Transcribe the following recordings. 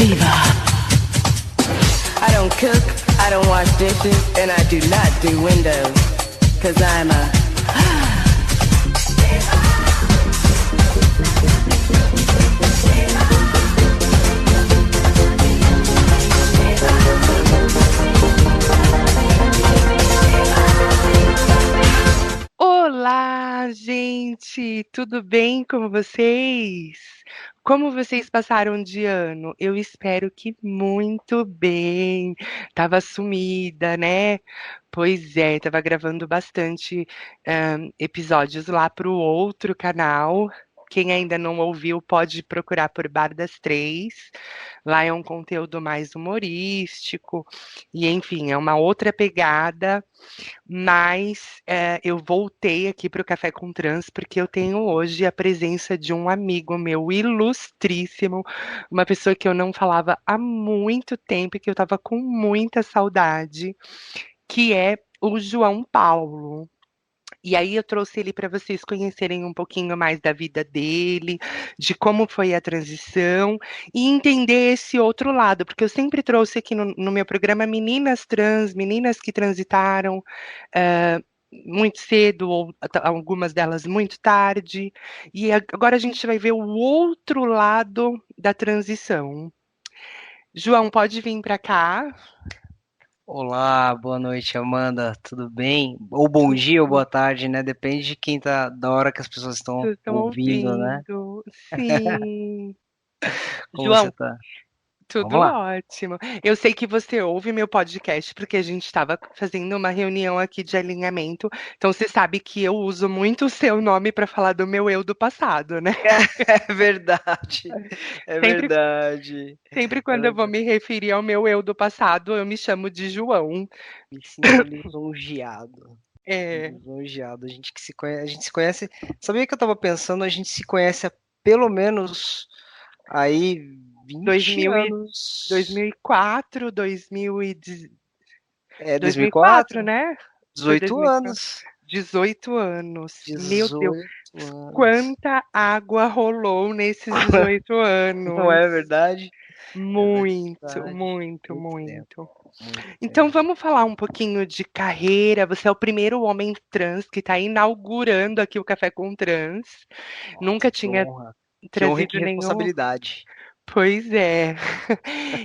I don't cook, I don't wash dishes, and I do not do windows, 'cause I'm a Olá, gente! Tudo bem com vocês? Como vocês passaram de ano? Eu espero que muito bem. Tava sumida, né? Pois é, tava gravando bastante episódios lá pro outro canal. Quem ainda não ouviu pode procurar por Bar das Três. Lá é um conteúdo mais humorístico e, enfim, é uma outra pegada. Mas eu voltei aqui para o Café com Trans porque eu tenho hoje a presença de um amigo meu ilustríssimo, uma pessoa que eu não falava há muito tempo e que eu estava com muita saudade, que é o João Paulo. E aí eu trouxe ele para vocês conhecerem um pouquinho mais da vida dele, de como foi a transição e entender esse outro lado, porque eu sempre trouxe aqui no meu programa meninas trans, meninas que transitaram muito cedo ou algumas delas muito tarde. E agora a gente vai ver o outro lado da transição. João, pode vir para cá. Olá, boa noite, Amanda. Tudo bem? Ou bom dia ou boa tarde, né? Depende de quem tá, da hora que as pessoas estão Vocês estão ouvindo, né? ouvindo? Sim. Como você João, tá? Vamos tudo lá. ótimo. Eu sei que você ouve meu podcast porque a gente estava fazendo uma reunião aqui de alinhamento. Então você sabe que eu uso muito o seu nome para falar do meu eu do passado, né? É verdade, é Sempre, verdade. sempre É quando eu vou verdade. me referir ao meu eu do passado, eu me chamo de João. Me sinto lisonjeado. É, Lisonjeado. A gente que se conhece, a gente se conhece. Sabia que eu tava pensando, a gente se conhece há pelo menos aí 20 2000 e, anos. 2004, 2000 e, É 2004, 2004? né? Foi 18 2004. anos. 18 anos. Meu Deus, 18 anos. quanta água rolou nesses 18 Não anos. é verdade? É Muito, verdade. muito, Muito tempo, muito. muito Então tempo. vamos falar um pouquinho de carreira. Você é o primeiro homem trans que está inaugurando aqui o Café com Trans. Nossa, Nunca tinha que honra e que trazido nenhum. responsabilidade. Pois é.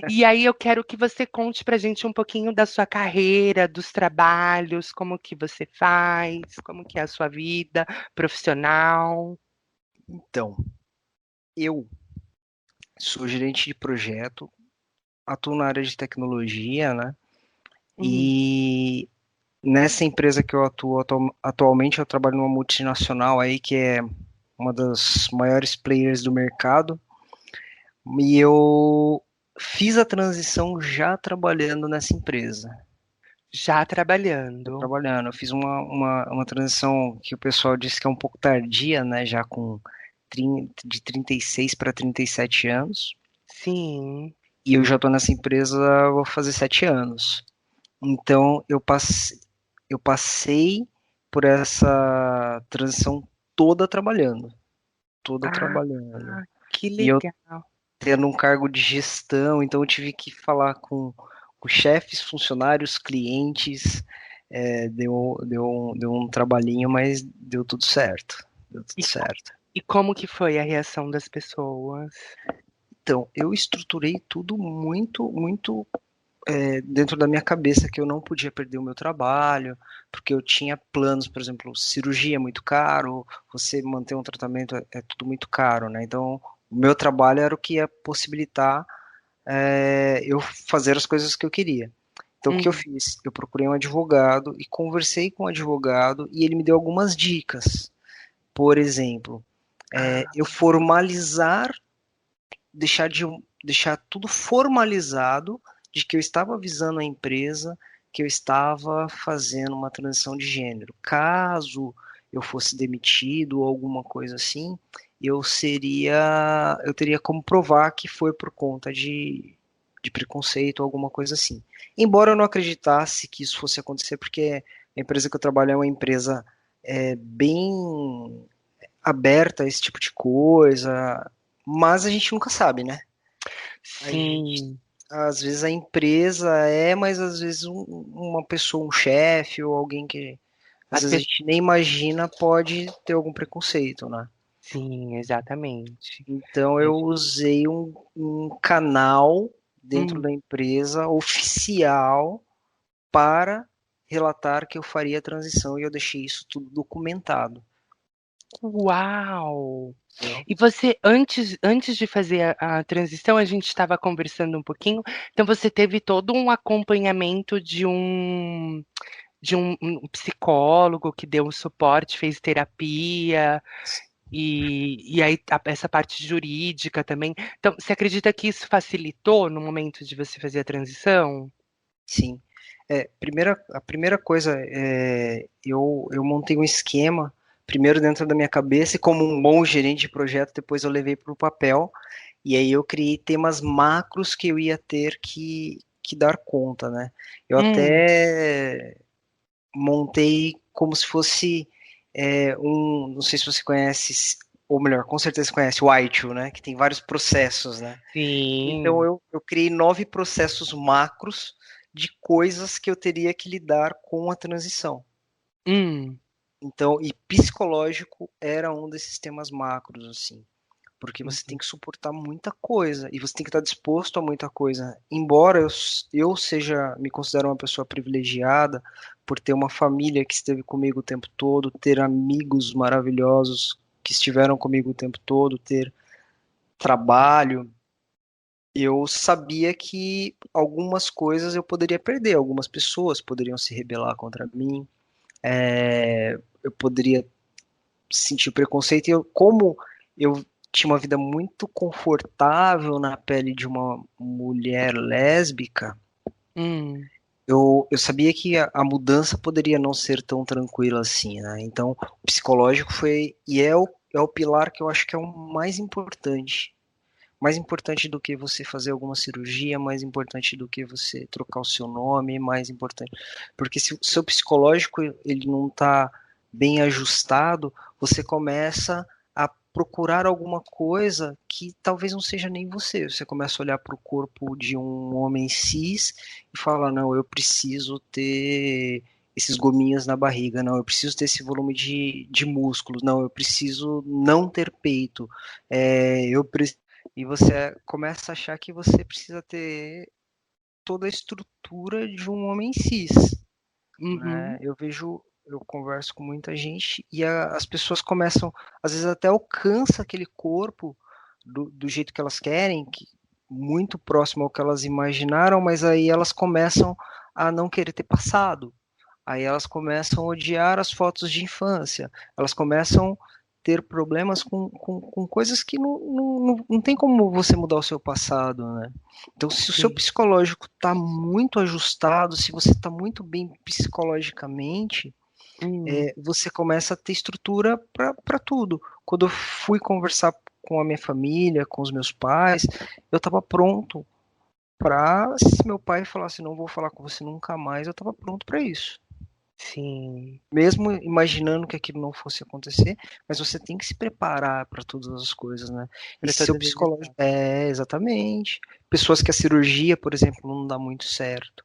E aí eu quero que você conte pra gente um pouquinho da sua carreira, dos trabalhos, como que você faz, como que é a sua vida profissional. Então, eu sou gerente de projeto, atuo na área de tecnologia, né? Uhum. E nessa empresa que eu atuo atualmente, eu trabalho numa multinacional aí que é uma das maiores players do mercado. E eu fiz a transição já trabalhando nessa empresa. Já Já trabalhando. trabalhando. Eu fiz uma transição que o pessoal disse que é um pouco tardia, né? Já com de 36 para 37 anos. Sim. E eu já estou nessa empresa, vou fazer 7 anos. Então eu passei por essa transição toda trabalhando. Toda Ah, trabalhando. que E eu legal. tendo um cargo de gestão, então eu tive que falar com chefes, funcionários, clientes. Deu um trabalhinho, mas deu tudo certo. Deu tudo E, certo. e como que foi a reação das pessoas? Então, eu estruturei tudo muito dentro da minha cabeça que eu não podia perder o meu trabalho, porque eu tinha planos, por exemplo, cirurgia é muito caro, você manter um tratamento é tudo muito caro, né? Então, o meu trabalho era o que ia possibilitar eu fazer as coisas que eu queria. Então, o que eu Uhum. fiz? Eu procurei um advogado e conversei com o advogado e ele me deu algumas dicas. Por exemplo, Ah, eu formalizar, deixar de deixar tudo formalizado de que eu estava avisando a empresa que eu estava fazendo uma transição de gênero. Caso eu fosse demitido ou alguma coisa assim, eu teria como provar que foi por conta de preconceito ou alguma coisa assim. Embora eu não acreditasse que isso fosse acontecer, porque a empresa que eu trabalho é uma empresa bem aberta a esse tipo de coisa, mas a gente nunca sabe, né? A gente, Sim. às vezes a empresa mas às vezes uma pessoa, um chefe ou alguém que às As vezes a pessoas. gente nem imagina pode ter algum preconceito, né? Sim, exatamente. Então eu usei um canal dentro Hum. da empresa oficial para relatar que eu faria a transição e eu deixei isso tudo documentado, Uau! entendeu? E você, antes de fazer a transição, a gente estava conversando um pouquinho, então você teve todo um acompanhamento de um psicólogo que deu um suporte, fez terapia, e aí essa parte jurídica também. Então, você acredita que isso facilitou no momento de você fazer a transição? Sim. A primeira coisa eu montei um esquema, primeiro dentro da minha cabeça, e como um bom gerente de projeto, depois eu levei para o papel, e aí eu criei temas macros que eu ia ter que dar conta, né? Eu Hum, até montei como se fosse não sei se você conhece, ou melhor, com certeza você conhece o ITIL, né? Que tem vários processos, né? Então sim. eu criei 9 processos macros de coisas que eu teria que lidar com a transição. Hum, Então, e psicológico era um desses temas macros, assim, porque você tem uhum, que suportar muita coisa e você tem que estar disposto a muita coisa. Embora eu seja, me considero uma pessoa privilegiada por ter uma família que esteve comigo o tempo todo, ter amigos maravilhosos que estiveram comigo o tempo todo, ter trabalho, eu sabia que algumas coisas eu poderia perder, algumas pessoas poderiam se rebelar contra mim, eu poderia sentir preconceito, e como eu tinha uma vida muito confortável na pele de uma mulher lésbica, hum, eu sabia que a mudança poderia não ser tão tranquila assim, né? Então, o psicológico foi, é o pilar que eu acho que é o mais importante do que você fazer alguma cirurgia, mais importante do que você trocar o seu nome, mais importante, porque se o seu psicológico ele não está bem ajustado, você começa a procurar alguma coisa que talvez não seja nem você. Você começa a olhar para o corpo de um homem cis e fala, não, eu preciso ter esses gominhos na barriga, não, eu preciso ter esse volume de músculos, não, eu preciso não ter peito, eu preciso e você começa a achar que você precisa ter toda a estrutura de um homem cis, né? uhum, Eu converso com muita gente e as pessoas começam, às vezes até alcança aquele corpo do jeito que elas querem, muito próximo ao que elas imaginaram, mas aí elas começam a não querer ter passado. Aí elas começam a odiar as fotos de infância, elas começam a ter problemas com coisas que não tem como você mudar o seu passado, né? Então, se o seu sim, psicológico está muito ajustado, se você está muito bem psicologicamente, hum, você começa a ter estrutura para tudo. Quando eu fui conversar com a minha família, com os meus pais, eu estava pronto para, se meu pai falasse, não vou falar com você nunca mais, eu estava pronto para isso, sim. mesmo imaginando que aquilo não fosse acontecer, mas você tem que se preparar para todas as coisas, né? E Para se seu todas as psicológico. etapas. Exatamente. Pessoas que a cirurgia, por exemplo, não dá muito certo.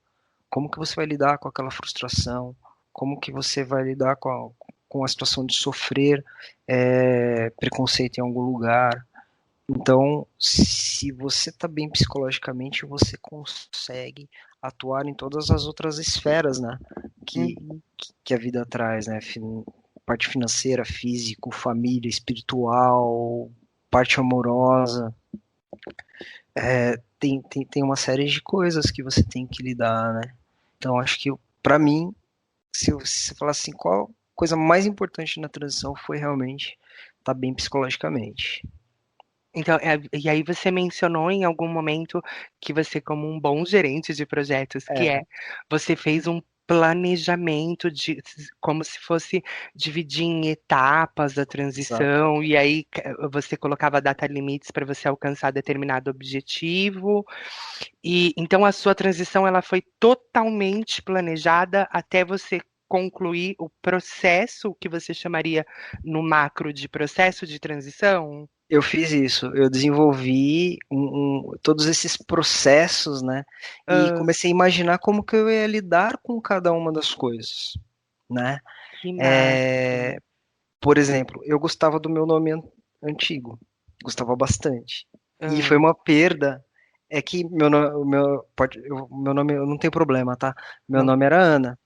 Como que você vai lidar com aquela frustração? Como que você vai lidar com a situação de sofrer preconceito em algum lugar? Então, se você está bem psicologicamente, você consegue atuar em todas as outras esferas, né? Que, Uhum. que a vida traz, né? Parte financeira, físico, família, espiritual, parte amorosa. Tem uma série de coisas que você tem que lidar, né? Então, acho que, para mim, se você falar assim, qual a coisa mais importante na transição foi realmente estar bem psicologicamente. Então, e aí você mencionou em algum momento que você, como um bom gerente de projetos que É, é, você fez um planejamento como se fosse dividir em etapas da exato. transição, e aí você colocava data limites para você alcançar determinado objetivo. E então a sua transição ela foi totalmente planejada até você concluir o processo que você chamaria no macro de processo de transição? Eu fiz isso, eu desenvolvi todos esses processos, né? E Ah, comecei a imaginar como que eu ia lidar com cada uma das coisas, né? que massa. É, por exemplo, eu gostava do meu nome antigo, gostava bastante. E foi Ah, uma perda. É que meu nome eu não tenho problema, tá? Meu não nome era Ana.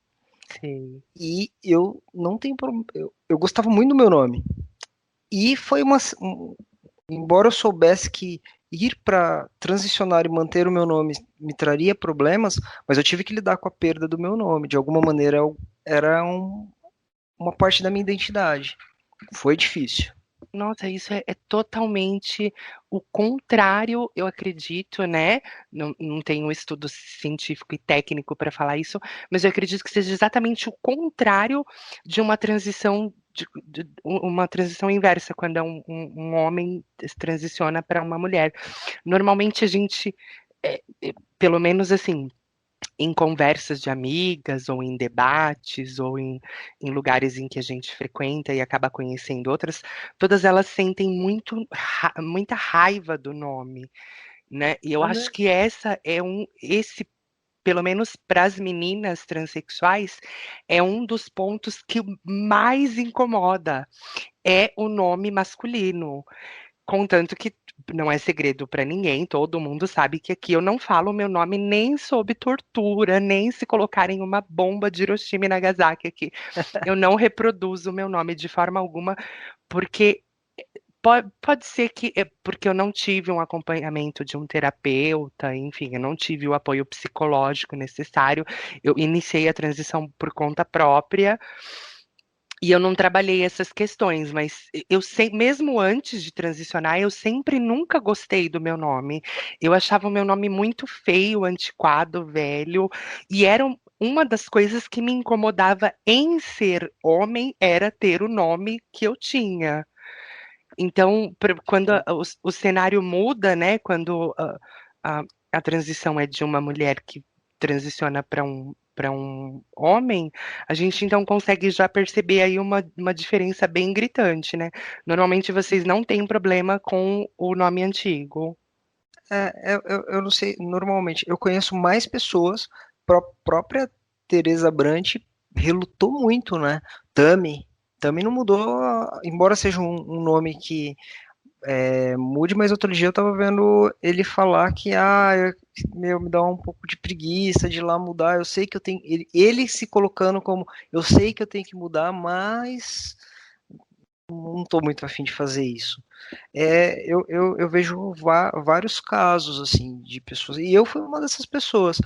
sei. E eu não tenho problema. Eu gostava muito do meu nome. E foi embora eu soubesse que ir para transicionar e manter o meu nome me traria problemas, mas eu tive que lidar com a perda do meu nome. De alguma maneira, era uma parte da minha identidade. Foi difícil. Nossa, isso é totalmente o contrário, eu acredito, né? Não tenho um estudo científico e técnico para falar isso, mas eu acredito que seja exatamente o contrário de uma transição, uma transição inversa, quando é um homem transiciona para uma mulher. Normalmente a gente, pelo menos assim, em conversas de amigas, ou em debates, ou em lugares em que a gente frequenta e acaba conhecendo outras, todas elas sentem muita raiva do nome, né? E eu Ah, né? acho que esse, pelo menos para as meninas transexuais, é um dos pontos que mais incomoda, é o nome masculino. Contanto que não é segredo para ninguém, todo mundo sabe que aqui eu não falo o meu nome nem sob tortura, nem se colocarem uma bomba de Hiroshima e Nagasaki aqui. Eu não reproduzo o meu nome de forma alguma, porque pode ser que é porque eu não tive um acompanhamento de um terapeuta, enfim, eu não tive o apoio psicológico necessário. Eu iniciei a transição por conta própria e eu não trabalhei essas questões, mas eu sei, mesmo antes de transicionar, eu sempre nunca gostei do meu nome. Eu achava o meu nome muito feio, antiquado, velho, e era uma das coisas que me incomodava em ser homem era ter o nome que eu tinha. Então, quando o cenário muda, né? Quando a, a transição é de uma mulher que transiciona para um homem, a gente então consegue já perceber aí uma diferença bem gritante, né? Normalmente vocês não têm problema com o nome antigo. Eu não sei, normalmente, eu conheço mais pessoas, própria Teresa Brant relutou muito, né? Tami não mudou, embora seja um nome que mude, mas outro dia eu tava vendo ele falar que, me dá um pouco de preguiça de ir lá mudar, eu sei que eu tenho, ele se colocando como, eu sei que eu tenho que mudar, mas não estou muito afim de fazer isso. Eu vejo vários casos, assim, de pessoas, e eu fui uma dessas pessoas,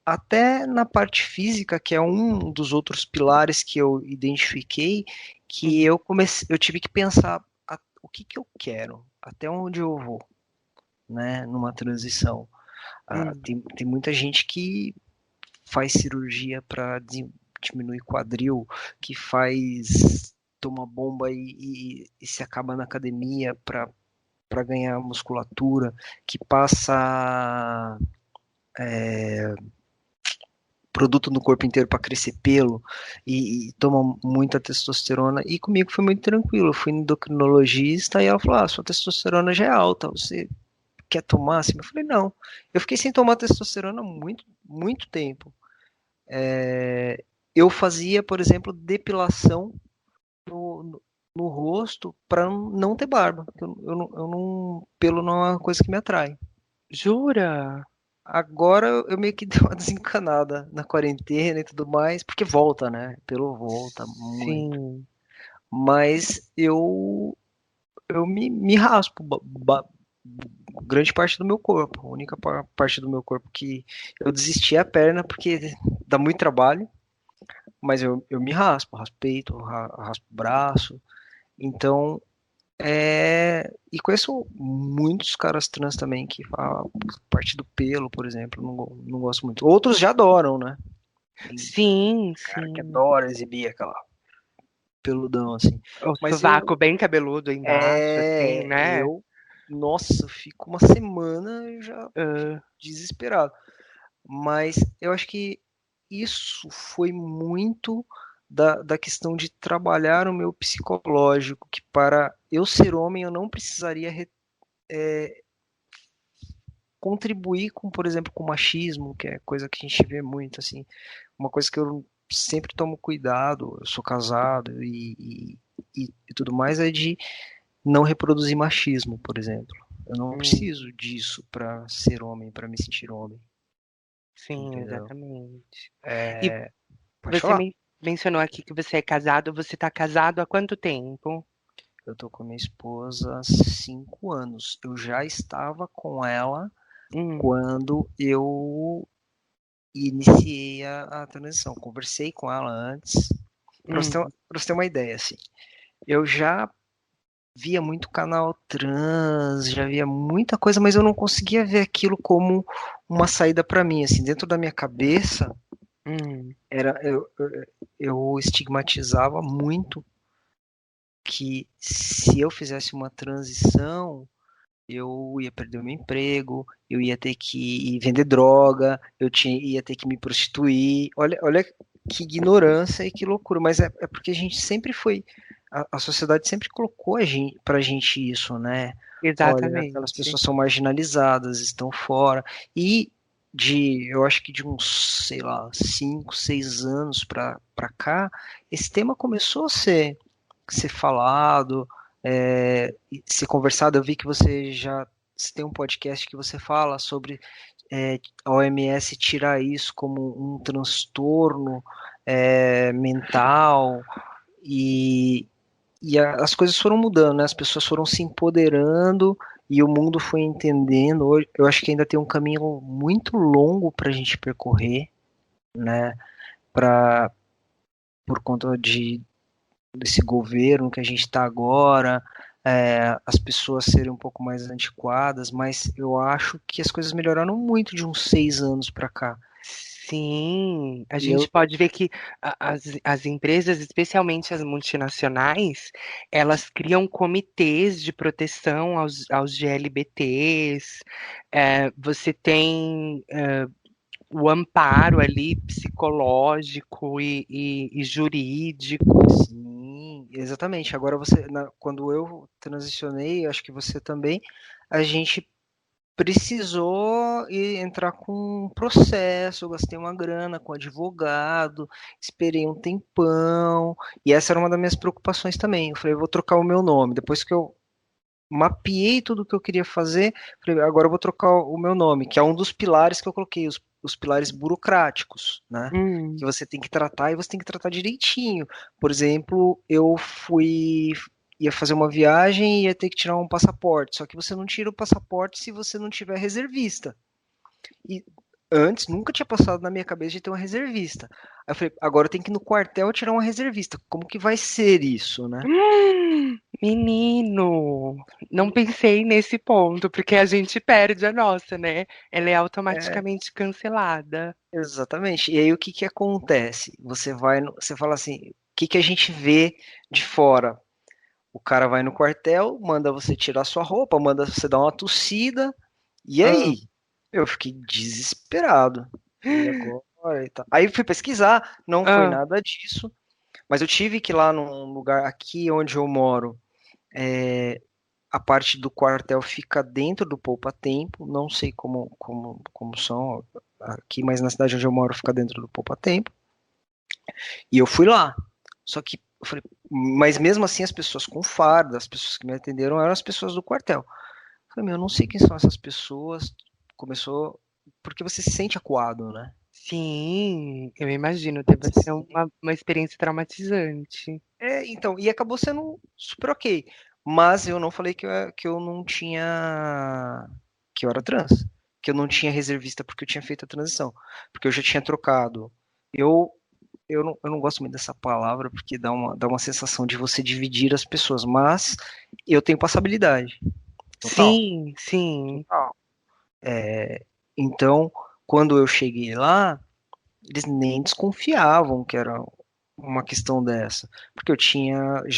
até na parte física, que é um dos outros pilares que eu identifiquei, que Uhum, eu tive que pensar o que que eu quero, até onde eu vou, né, numa transição. uhum. Tem muita gente que faz cirurgia para diminuir quadril, que faz toma bomba e se acaba na academia para ganhar musculatura, que passa produto no corpo inteiro para crescer pelo e toma muita testosterona. E comigo foi muito tranquilo. Eu fui no endocrinologista e ela falou: sua testosterona já é alta, você quer tomar? Assim? Eu falei: não. Eu fiquei sem tomar testosterona muito, muito tempo. Eu fazia, por exemplo, depilação no rosto para não ter barba. Pelo não é uma coisa que me atrai. Jura? Agora eu meio que dei uma desencanada na quarentena e tudo mais, porque volta, né? Pelo volta muito. Sim. Mas eu me raspo grande parte do meu corpo. A única parte do meu corpo que eu desisti é a perna, porque dá muito trabalho, mas eu me raspo peito, raspo braço. Então, e conheço muitos caras trans também que falam parte do pelo, por exemplo, não gosto muito. Outros já adoram, né? Tem Sim, cara que sim. adora exibir aquela peludão, assim. O Mas sovaco bem cabeludo embaixo, assim, é, né? eu, nossa, eu fico uma semana já fico Ah, desesperado. Mas eu acho que isso foi muito da questão de trabalhar o meu psicológico, que para eu ser homem, eu não precisaria contribuir com, por exemplo, com o machismo, que é coisa que a gente vê muito, assim, uma coisa que eu sempre tomo cuidado, eu sou casado e tudo mais, é de não reproduzir machismo, por exemplo. Eu não Hum, preciso disso para ser homem, para me sentir homem, sim, entendeu? exatamente. E É, pode você falar. mencionou aqui que você é casado. Você está casado há quanto tempo? Eu tô com a minha esposa há 5 anos. Eu já estava com ela Hum, quando eu iniciei a transição. Conversei com ela antes, hum, pra você ter uma ideia, assim. Eu já via muito canal trans, já via muita coisa, mas eu não conseguia ver aquilo como uma saída para mim, assim, dentro da minha cabeça, hum, era eu estigmatizava muito que se eu fizesse uma transição, eu ia perder o meu emprego, eu ia ter que vender droga, ia ter que me prostituir. Olha que ignorância e que loucura, mas é porque a gente sempre foi, a sociedade sempre colocou pra gente isso, né? Olha, aquelas exatamente. pessoas são marginalizadas, estão fora. E eu acho que de uns, sei lá, 5, 6 anos pra cá, esse tema começou a ser falado, ser conversado. Eu vi que você tem um podcast que você fala sobre a OMS tirar isso como um transtorno mental e, as coisas foram mudando, né? As pessoas foram se empoderando e o mundo foi entendendo. Hoje, eu acho que ainda tem um caminho muito longo para a gente percorrer, né? Pra, por conta desse governo que a gente está agora, as pessoas serem um pouco mais antiquadas, mas eu acho que as coisas melhoraram muito de uns 6 anos para cá. Sim, a E eu, gente pode ver que as empresas, especialmente as multinacionais, elas criam comitês de proteção aos GLBTs. Você tem o amparo ali psicológico e jurídico. sim, exatamente. Agora quando eu transicionei, acho que você também, a gente precisou entrar com um processo, eu gastei uma grana com advogado, esperei um tempão, e essa era uma das minhas preocupações também. Eu falei, eu vou trocar o meu nome. Depois que eu mapeei tudo o que eu queria fazer, falei, agora eu vou trocar o meu nome, que é um dos pilares que eu coloquei, os pilares burocráticos, né? Que Hum, você tem que tratar e você tem que tratar direitinho. Por exemplo, ia fazer uma viagem e ia ter que tirar um passaporte, só que você não tira o passaporte se você não tiver reservista. E antes nunca tinha passado na minha cabeça de ter uma reservista. Aí eu falei, agora eu tenho que ir no quartel tirar uma reservista. Como que vai ser isso, né? menino, não pensei nesse ponto, porque a gente perde a nossa, né? Ela é É, automaticamente cancelada. exatamente. E aí o que que acontece? Você fala assim, o que que a gente vê de fora? O cara vai no quartel, manda você tirar sua roupa, manda você dar uma tossida, e Ah, aí? Eu fiquei desesperado. Falei, agora e tal. Aí fui pesquisar, não foi ah, nada disso, mas eu tive que ir lá num lugar aqui onde eu moro. A parte do quartel fica dentro do poupa-tempo, não sei como são aqui, mas na cidade onde eu moro fica dentro do poupa-tempo. E eu fui lá. Só que eu falei, mas mesmo assim as pessoas com farda, as pessoas que me atenderam eram as pessoas do quartel. Eu falei, meu, eu não sei quem são essas pessoas. Começou porque você se sente acuado, né? sim, eu imagino, deve Você ser se- uma experiência traumatizante. Então, e acabou sendo super ok. Mas eu não falei que eu não tinha, que eu era trans, que eu não tinha reservista porque eu tinha feito a transição, porque eu já tinha trocado. Eu eu não gosto muito dessa palavra porque dá uma sensação de você dividir as pessoas, mas eu tenho passabilidade, total, Sim, sim. total. Então, quando eu cheguei lá, eles nem desconfiavam que era uma questão dessa, porque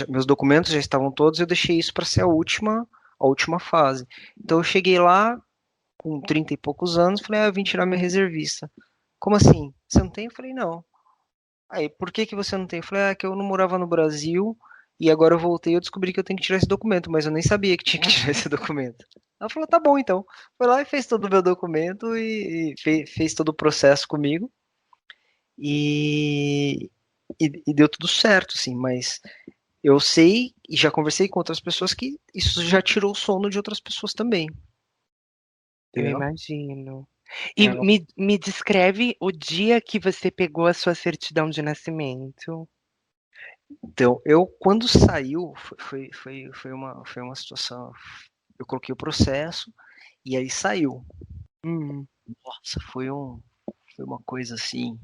meus documentos já estavam todos, eu deixei isso para ser a última fase. Então eu cheguei lá com 30 e poucos anos, falei, eu vim tirar minha reservista. Como assim? Você não tem? Eu falei, não. Aí, por que que você não tem? Eu falei, que eu não morava no Brasil e agora eu voltei e eu descobri que eu tenho que tirar esse documento, mas eu nem sabia que tinha que tirar esse documento. Ela falou, tá bom então. Foi lá e fez todo o meu documento e fez todo o processo comigo e, e deu tudo certo, assim, mas eu sei e já conversei com outras pessoas que isso já tirou o sono de outras pessoas também, Eu entendeu? imagino. E É, me descreve o dia que você pegou a sua certidão de nascimento. então, eu quando saiu, foi uma situação. Eu coloquei o processo e aí saiu. Hum, Nossa, foi uma coisa assim.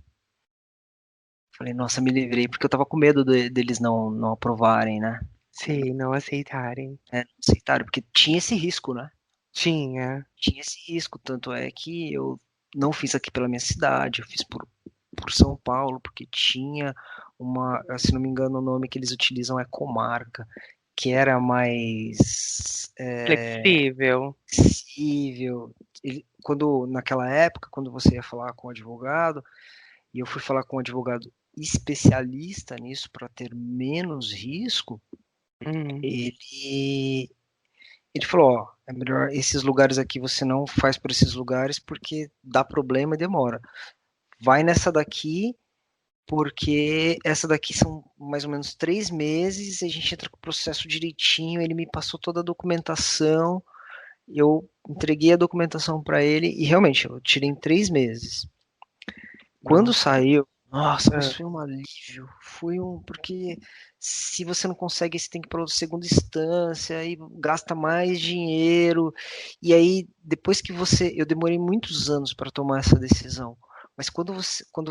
Falei, nossa, me livrei, porque eu tava com medo deles não aprovarem, né? sei, não aceitarem. É, não aceitaram, porque tinha esse risco, né? Tinha. Tinha esse risco, tanto é que eu não fiz aqui pela minha cidade, eu fiz por São Paulo, porque tinha uma, se não me engano, o nome que eles utilizam é comarca, que era mais Flexível. acessível. Quando, naquela época, quando você ia falar com o advogado, e eu fui falar com um advogado especialista nisso para ter menos risco, Hum, ele ele falou, ó, é melhor esses lugares aqui você não faz por esses lugares porque dá problema e demora. Vai nessa daqui, porque essa daqui são mais ou menos 3 meses, a gente entra com o processo direitinho, ele me passou toda a documentação, eu entreguei a documentação para ele e realmente eu tirei em 3 meses. Quando nossa. saiu, nossa, mas Ah, foi um alívio. Foi um. Porque se você não consegue, você tem que ir para segunda instância, aí gasta mais dinheiro. E aí, depois que você. Eu demorei muitos anos para tomar essa decisão. Mas quando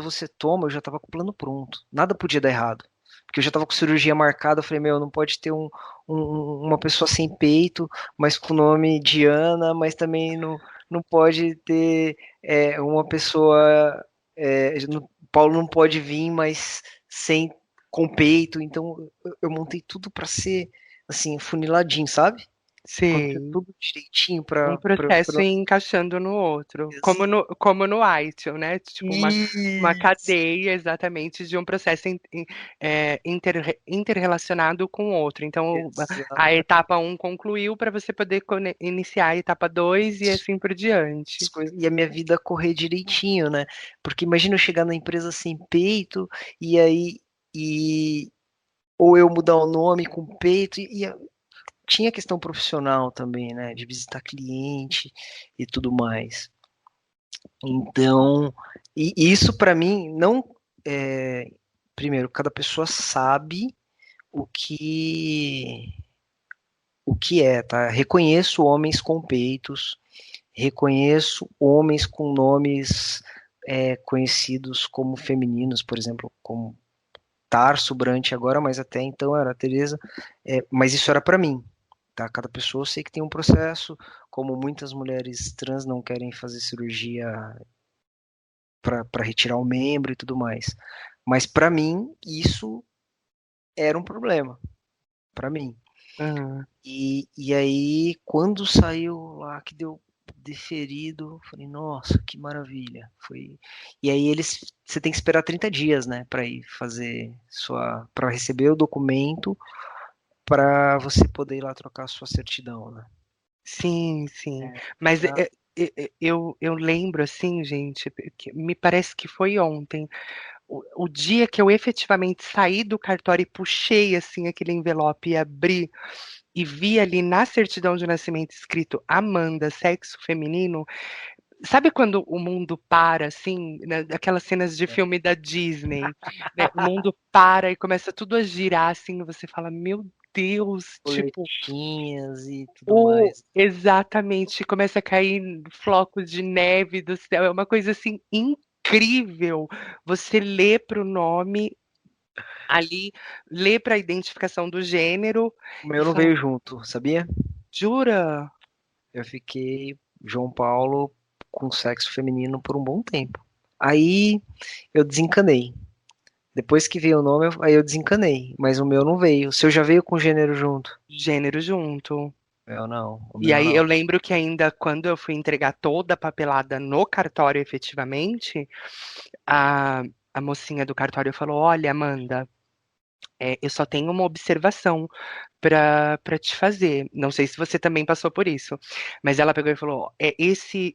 você toma, eu já estava com o plano pronto. Nada podia dar errado. Porque eu já estava com cirurgia marcada. Eu falei, meu, não pode ter uma pessoa sem peito, mas com o nome Diana, mas também não pode ter uma pessoa Paulo não pode vir, mas sem com peito. Então eu montei tudo para ser assim, funiladinho, sabe? Acontecer sei. tudo direitinho Um para processo ir encaixando no outro. Como no ITIL, né? Tipo, uma Isso, cadeia exatamente de um processo interrelacionado com o outro. Então, a exato. etapa um concluiu para você poder iniciar a etapa 2 e assim por diante. E a minha vida correr direitinho, né? Porque imagina eu chegar na empresa sem peito e aí e ou eu mudar o nome com peito tinha questão profissional também, né? De visitar cliente e tudo mais. Então, e isso para mim não é, primeiro, cada pessoa sabe o que o que é, tá? Reconheço homens com peitos, reconheço homens com nomes conhecidos como femininos, por exemplo, como Tarso, Brant agora, mas até então era a Teresa, mas isso era para mim. Tá? Cada pessoa eu sei que tem um processo, como muitas mulheres trans não querem fazer cirurgia para retirar o membro e tudo mais. Mas para mim, isso era um problema, para mim. Ah, E aí, quando saiu lá que deu deferido, eu falei, nossa, que maravilha. E aí você tem que esperar 30 dias, né, para ir fazer para receber o documento, para você poder ir lá trocar a sua certidão, né? sim, sim. É, Mas pra- eu lembro, assim, gente, que me parece que foi ontem. O dia que eu efetivamente saí do cartório e puxei assim aquele envelope e abri e vi ali na certidão de nascimento escrito Amanda, sexo feminino, sabe quando o mundo para assim, né, aquelas cenas de filme da Disney, né? O mundo para e começa tudo a girar assim, e você fala, meu Deus, tipo, boletinhas e tudo mais. exatamente, começa a cair flocos de neve do céu, é uma coisa assim incrível. Você lê para o nome ali, lê para a identificação do gênero O e meu não fala, veio junto, sabia? jura? Eu fiquei João Paulo com sexo feminino por um bom tempo. Aí eu desencanei. Depois que veio o nome, aí eu desencanei. Mas o meu não veio. O seu já veio com gênero junto? Gênero junto. O meu não. O E meu aí eu não. lembro que ainda quando eu fui entregar toda a papelada no cartório efetivamente, a, a mocinha do cartório falou: Olha, Amanda. Eu só tenho uma observação para te fazer. Não sei se você também passou por isso, mas ela pegou e falou: "Ó, esse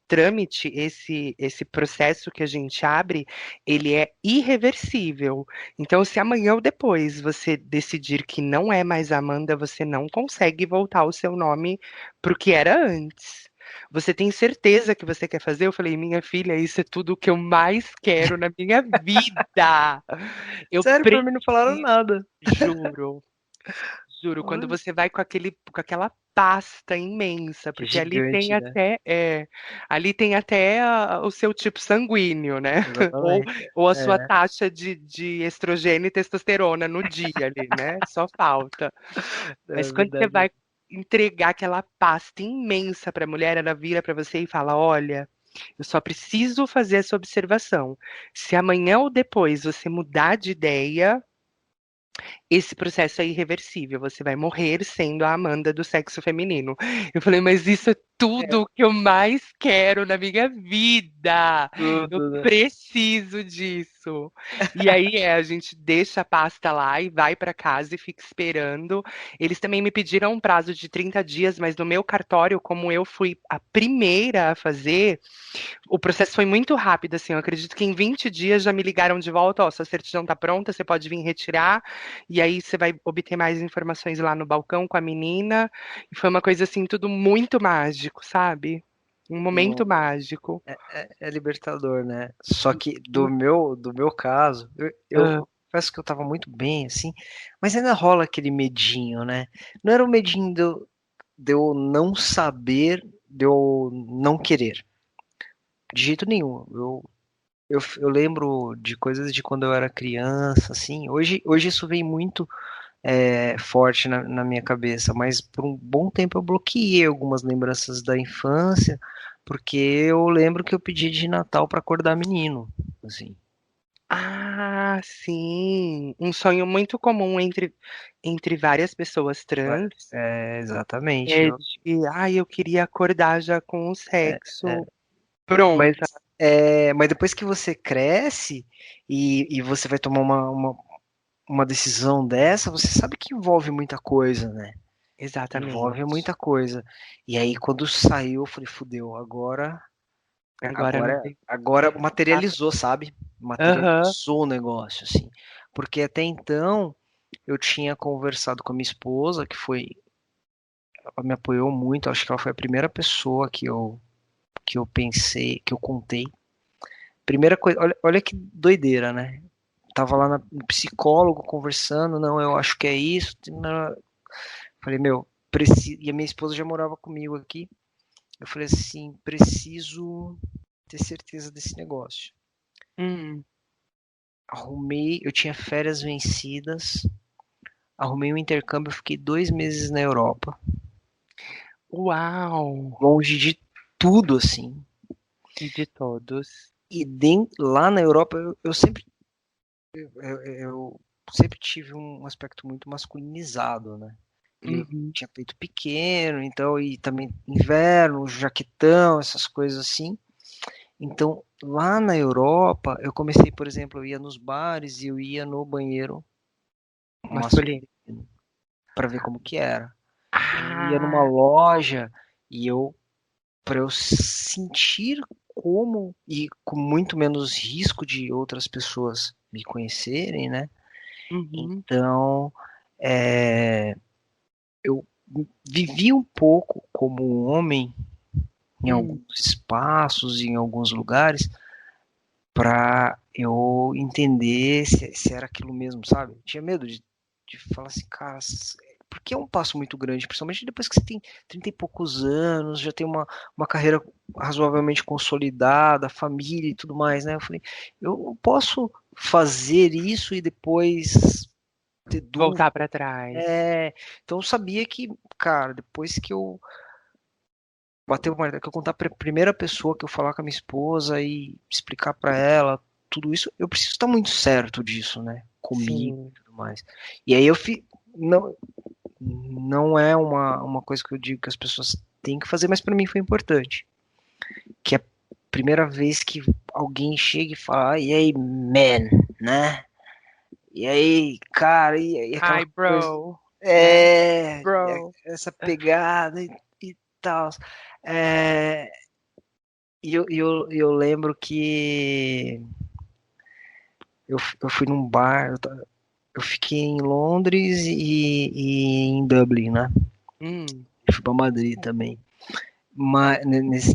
trâmite, esse processo que a gente abre, ele é irreversível. Então, se amanhã ou depois você decidir que não é mais Amanda, você não consegue voltar o seu nome para o que era antes. Você tem certeza que você quer fazer?" Eu falei: "Minha filha, isso é tudo o que eu mais quero na minha vida. Eu Sério, pra mim não falaram preciso, nada. juro. Juro, quando Olha, você vai com aquela pasta imensa, que é porque ali tem gigante, né? até o seu tipo sanguíneo, né? Ou, Exatamente. ou a sua É, taxa de estrogênio e testosterona no dia ali, né? Só falta. é Mas quando você verdade. vai entregar aquela pasta imensa para a mulher, ela vira para você e fala: "Olha, eu só preciso fazer essa observação. Se amanhã ou depois você mudar de ideia, esse processo é irreversível, você vai morrer sendo a Amanda do sexo feminino." Eu falei: "Mas isso é É tudo o que eu mais quero na minha vida. Eu tudo, né? preciso disso." E aí a gente deixa a pasta lá e vai para casa e fica esperando. Eles também me pediram um prazo de 30 dias, mas no meu cartório, como eu fui a primeira a fazer, o processo foi muito rápido, assim. Eu acredito que em 20 dias já me ligaram de volta: "Ó, sua certidão tá pronta, você pode vir retirar, e aí você vai obter mais informações lá no balcão com a menina." E foi uma coisa assim, tudo muito mágico, sabe? Um momento Não, mágico. é libertador, né? Só que do meu caso, eu Hã. confesso que eu tava muito bem, assim, mas ainda rola aquele medinho, né? Não era o medinho de eu não saber, de eu não querer. De jeito nenhum. Eu lembro de coisas de quando eu era criança, assim. Hoje isso vem muito forte na minha cabeça, mas por um bom tempo eu bloqueei algumas lembranças da infância, porque eu lembro que eu pedi de Natal para acordar menino, assim. Ah, sim. Um sonho muito comum entre várias pessoas trans Exatamente. é de: "Ai, eu queria acordar já com o É, sexo mas, pronta." mas depois que você cresce e você vai tomar uma decisão dessa, você sabe que envolve muita coisa, né? Envolve Exatamente. muita coisa. E aí, quando saiu, eu falei, fudeu, agora, Agora não agora, tem agora nada. materializou, sabe? Aham. Materializou o negócio, assim. Porque até então, eu tinha conversado com a minha esposa, ela me apoiou muito, acho que ela foi a primeira pessoa que eu pensei, que eu contei. Primeira coisa, olha que doideira, né? Tava lá no psicólogo conversando, não, eu acho que é isso. Falei, meu, preciso. E a minha esposa já morava comigo aqui. Eu falei assim, preciso ter certeza desse negócio. Hum. Arrumei, eu tinha férias vencidas, arrumei um intercâmbio, fiquei 2 meses na Europa, Uau! longe de tudo assim. E de todos. E lá na Europa eu sempre tive um aspecto muito masculinizado, né? E eu Uhum. tinha peito pequeno, então, e também inverno, jaquetão, essas coisas assim. Então, lá na Europa, eu comecei, por exemplo, eu ia nos bares e eu ia no banheiro Masculino. masculino para ver como que era. Eu ia numa Ah, loja e para eu sentir como e com muito menos risco de outras pessoas me conhecerem, né? uhum, Então, é, eu vivi um pouco como um homem em hum. alguns espaços, em alguns lugares, para eu entender se era aquilo mesmo, sabe? Eu tinha medo de falar assim, cara, porque é um passo muito grande, principalmente depois que você tem 30 e poucos anos, já tem uma carreira razoavelmente consolidada, família e tudo mais, né? Eu falei, eu não posso fazer isso e depois ter dúvida. Voltar pra trás. Então eu sabia que, cara, depois que eu bater o martelo, que eu contar pra primeira pessoa, que eu falar com a minha esposa e explicar pra ela tudo isso, eu preciso estar muito certo disso, né? Comigo Sim, e tudo mais. E aí não é uma coisa que eu digo que as pessoas têm que fazer, mas pra mim foi importante. Que é a primeira vez que alguém chega e fala, e aí, man, né? E aí, cara, e aquela Hi, coisa. bro, né? É, Bro. essa pegada e tal. É, e eu lembro que eu fui num bar, eu fiquei em Londres e em Dublin, né? Hum, Eu fui pra Madrid também. Mas,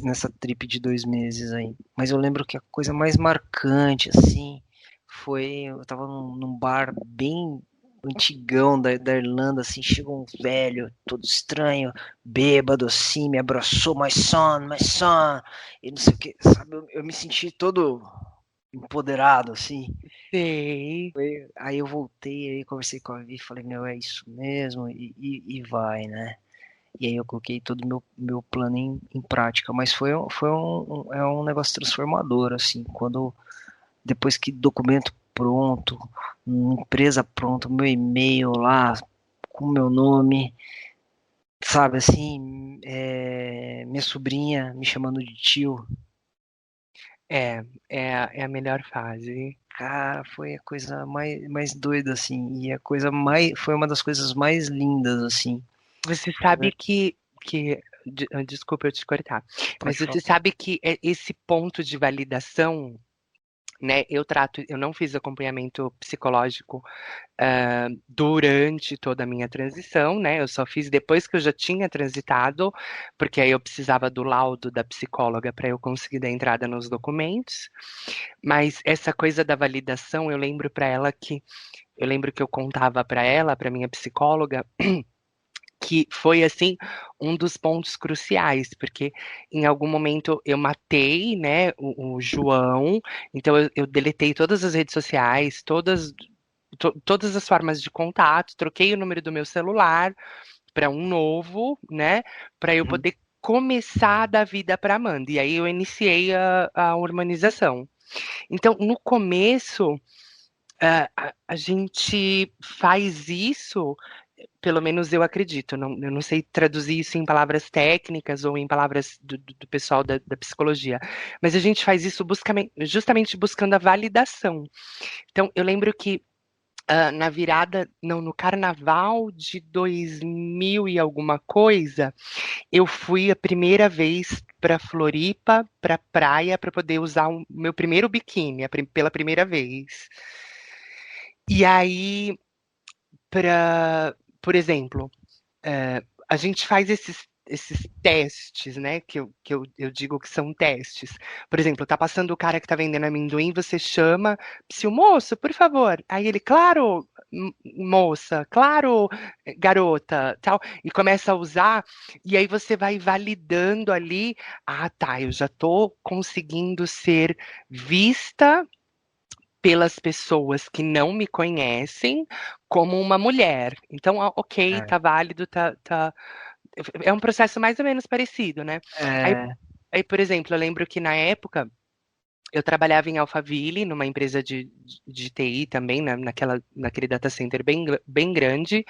nessa trip de 2 meses aí. Mas eu lembro que a coisa mais marcante, assim, foi. Eu tava num bar bem antigão da Irlanda, assim, chegou um velho, todo estranho, bêbado, assim, me abraçou, my son, e não sei o que, sabe? Eu me senti todo empoderado, assim. sei. Aí eu voltei, aí conversei com a Vi, falei, meu, é isso mesmo, e vai, né? E aí eu coloquei todo o meu plano em prática, mas é um negócio transformador, assim, quando depois que documento pronto, empresa pronta, meu e-mail lá, com meu nome, sabe, assim, minha sobrinha me chamando de tio, É, é a melhor fase. cara, foi a coisa mais doida, assim, e foi uma das coisas mais lindas, assim, Você sabe desculpa eu te cortar, pode mas falar. você sabe que esse ponto de validação, né? Eu não fiz acompanhamento psicológico durante toda a minha transição, né? Eu só fiz depois que eu já tinha transitado, porque aí eu precisava do laudo da psicóloga para eu conseguir dar entrada nos documentos. Mas essa coisa da validação, eu lembro que eu contava para ela, para minha psicóloga, que foi assim um dos pontos cruciais, porque em algum momento eu matei, né, o João, então eu deletei todas as redes sociais, todas as formas de contato, troquei o número do meu celular para um novo, né, para eu Uhum. poder começar a dar vida para Amanda. E aí eu iniciei a hormonização. Então, no começo, a gente faz isso, pelo menos eu acredito, eu não sei traduzir isso em palavras técnicas ou em palavras do pessoal da psicologia, mas a gente faz isso justamente buscando a validação. Então, eu lembro que na virada, não, no carnaval de 2000 e alguma coisa, eu fui a primeira vez para Floripa, para praia, para poder usar o meu primeiro biquíni, pela primeira vez. E aí, por exemplo, a gente faz esses testes, né? Que eu digo que são testes. Por exemplo, tá passando o cara que tá vendendo amendoim, você chama, se o moço, por favor. Aí ele, claro, moça, claro, garota, tal, e começa a usar, e aí você vai validando ali, ah, tá, eu já tô conseguindo ser vista pelas pessoas que não me conhecem como uma mulher. Então, ok, É, tá válido, é um processo mais ou menos parecido, né? Aí, é, aí, por exemplo, eu lembro que na época eu trabalhava em Alphaville, numa empresa de TI também, naquele data center bem grande,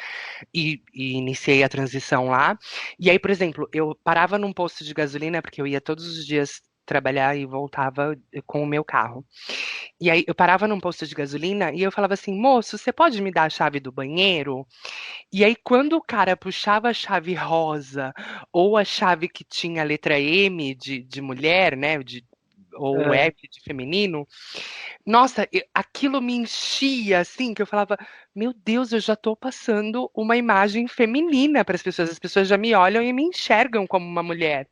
e iniciei a transição lá. E aí, por exemplo, eu parava num posto de gasolina, porque eu ia todos os dias trabalhar e voltava com o meu carro. E aí eu parava num posto de gasolina e eu falava assim, moço, você pode me dar a chave do banheiro? E aí, quando o cara puxava a chave rosa ou a chave que tinha a letra M de mulher, né? Ou é, F de feminino, nossa, aquilo me enchia assim, que eu falava, meu Deus, eu já tô passando uma imagem feminina para as pessoas já me olham e me enxergam como uma mulher.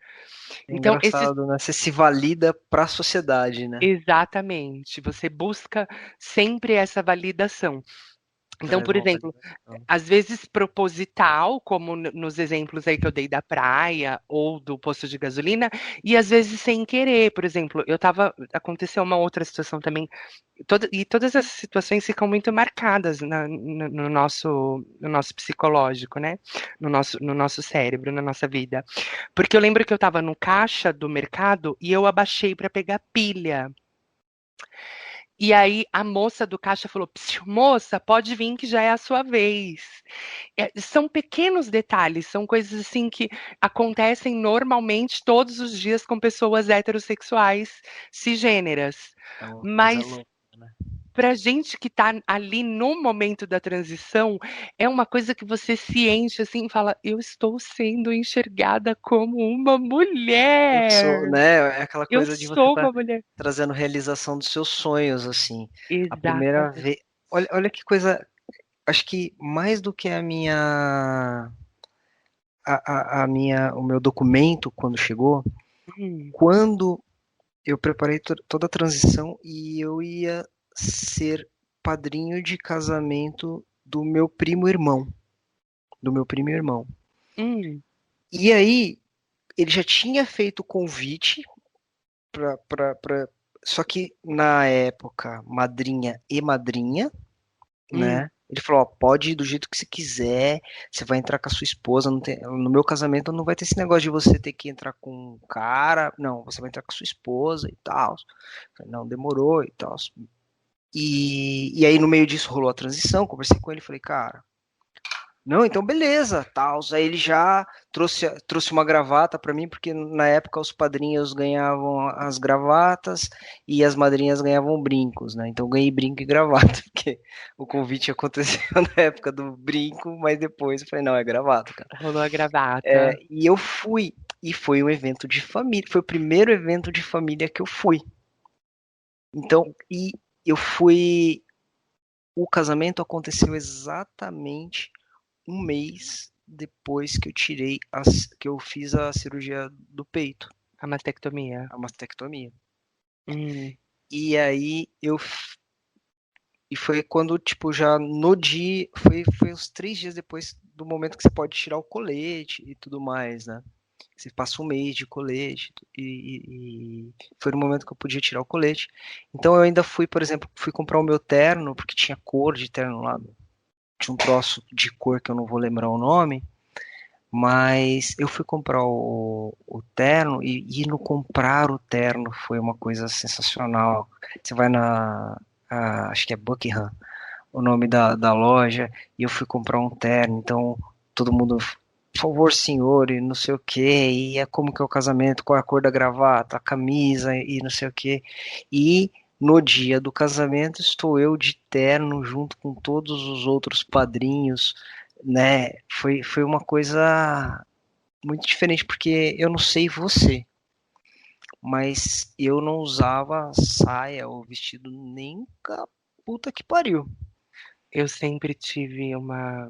é Então, esses engraçado, né? Você se valida para a sociedade, né? exatamente, você busca sempre essa validação. Então, Traz por uma exemplo, validação. às vezes proposital, como nos exemplos aí que eu dei da praia ou do posto de gasolina, e às vezes sem querer. Por exemplo, aconteceu uma outra situação também, e todas essas situações ficam muito marcadas no nosso psicológico, né? No nosso cérebro, na nossa vida. Porque eu lembro que eu estava no caixa do mercado e eu abaixei para pegar pilha. E aí a moça do caixa falou: "Psiu, moça, pode vir que já é a sua vez." São pequenos detalhes, são coisas assim que acontecem normalmente todos os dias com pessoas heterossexuais cisgêneras. É uma coisa Mas louca, né? pra gente que tá ali no momento da transição, é uma coisa que você se enche assim e fala: "Eu estou sendo enxergada como uma Eu sou, mulher. né? É aquela Eu coisa de você sou estar uma mulher". trazendo realização dos seus sonhos, assim. A primeira Exatamente. vez. Olha que coisa. Acho que mais do que o meu documento quando chegou, Hum, quando eu preparei toda a transição e eu ia ser padrinho de casamento do meu primo irmão. hum, E aí ele já tinha feito o convite para só que na época madrinha e madrinha, hum. né? Ele falou, ó, pode ir do jeito que você quiser, você vai entrar com a sua esposa, no meu casamento não vai ter esse negócio de você ter que entrar com um cara, não, você vai entrar com a sua esposa e tal. Não, demorou e tal. E aí no meio disso rolou a transição, conversei com ele, falei, cara, não, então beleza, tal. Aí ele já trouxe uma gravata para mim, porque na época os padrinhos ganhavam as gravatas e as madrinhas ganhavam brincos, né? Então eu ganhei brinco e gravata, porque o convite aconteceu na época do brinco, mas depois eu falei, não, é gravata, cara. Rolou a gravata. E eu fui, e foi um evento de família, foi o primeiro evento de família que eu fui. Então, e eu fui, o casamento aconteceu exatamente um mês depois que que eu fiz a cirurgia do peito, A mastectomia. a mastectomia. Hum. E aí e foi quando, tipo, já no dia, foi uns 3 dias depois do momento que você pode tirar o colete e tudo mais, né? Você passa um mês de colete e foi no momento que eu podia tirar o colete. Então eu ainda fui, por exemplo, fui comprar o meu terno, porque tinha cor de terno lá, tinha um troço de cor que eu não vou lembrar o nome. Mas eu fui comprar o terno e no comprar o terno foi uma coisa sensacional. Você vai acho que é Buckingham, o nome da loja, e eu fui comprar um terno, então todo mundo, por favor, senhor, e não sei o que, e é como que é o casamento, qual é a cor da gravata, a camisa e não sei o que. E no dia do casamento estou eu de terno junto com todos os outros padrinhos, né? Foi uma coisa muito diferente, porque eu não sei você, mas eu não usava saia ou vestido nem com puta que pariu. Eu sempre tive uma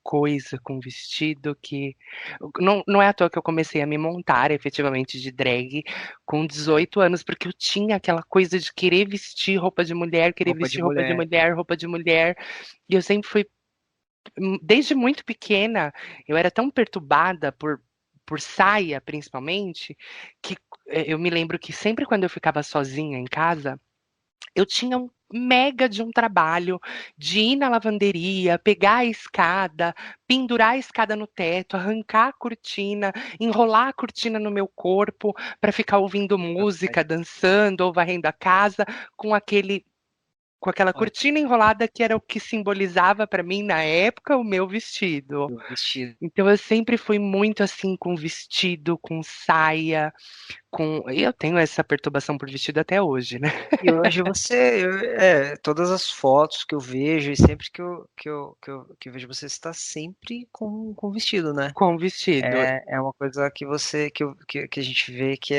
coisa com vestido que. Não é à toa que eu comecei a me montar efetivamente de drag com 18 anos, porque eu tinha aquela coisa de querer vestir roupa de mulher, querer Roupa de vestir roupa de mulher. mulher, roupa de mulher. E eu sempre fui, desde muito pequena, eu era tão perturbada por saia, principalmente, que eu me lembro que sempre quando eu ficava sozinha em casa, eu tinha um mega de um trabalho de ir na lavanderia, pegar a escada, pendurar a escada no teto, arrancar a cortina, enrolar a cortina no meu corpo para ficar ouvindo música, dançando ou varrendo a casa com aquele com aquela Olha, cortina enrolada que era o que simbolizava para mim na época o meu vestido. o vestido. Então eu sempre fui muito assim com vestido, com saia, com e eu tenho essa perturbação por vestido até hoje, né? E hoje todas as fotos que eu vejo e sempre que eu vejo você está sempre com vestido, né? Com vestido. É uma coisa que que a gente vê que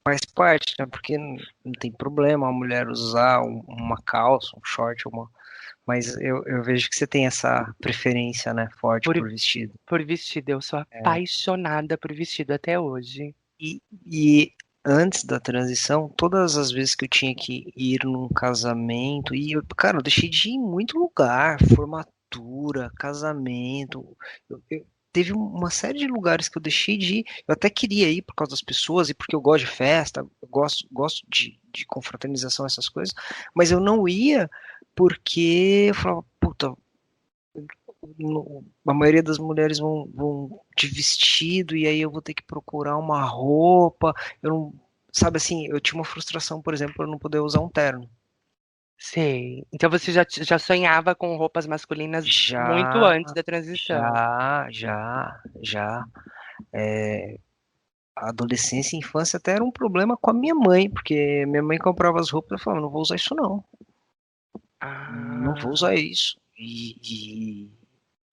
faz parte, né? Porque não tem problema a mulher usar uma calça, um short, mas eu vejo que você tem essa preferência, né, forte Por, por vestido. por vestido. Eu sou apaixonada por vestido até hoje. E antes da transição, todas as vezes que eu tinha que ir num casamento, cara, eu deixei de ir em muito lugar, formatura, casamento. Teve uma série de lugares que eu deixei de ir. Eu até queria ir por causa das pessoas e porque eu gosto de festa, eu gosto de confraternização, essas coisas, mas eu não ia porque eu falava, puta, a maioria das mulheres vão de vestido e aí eu vou ter que procurar uma roupa. Eu não, sabe assim, eu tinha uma frustração, por exemplo, por não poder usar um terno. Sei. Então você já sonhava com roupas masculinas muito Já, antes da transição. já. a adolescência e infância até era um problema com a minha mãe, porque minha mãe comprava as roupas e falava, não vou usar isso não, não vou Ah, usar isso.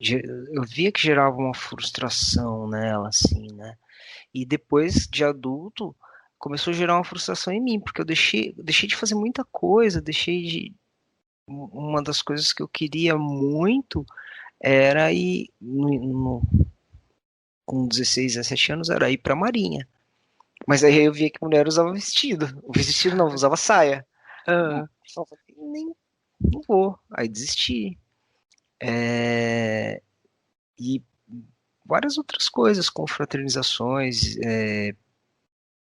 Eu via que gerava uma frustração nela, assim, né? E depois de adulto, começou a gerar uma frustração em mim, porque eu deixei de fazer muita coisa, uma das coisas que eu queria muito era ir com 16, 17 anos, era ir pra Marinha. Mas aí eu via que mulher usava vestido. O vestido não, usava saia. Eu ah, falava, nem não vou. Aí desisti. É, e várias outras coisas, confraternizações,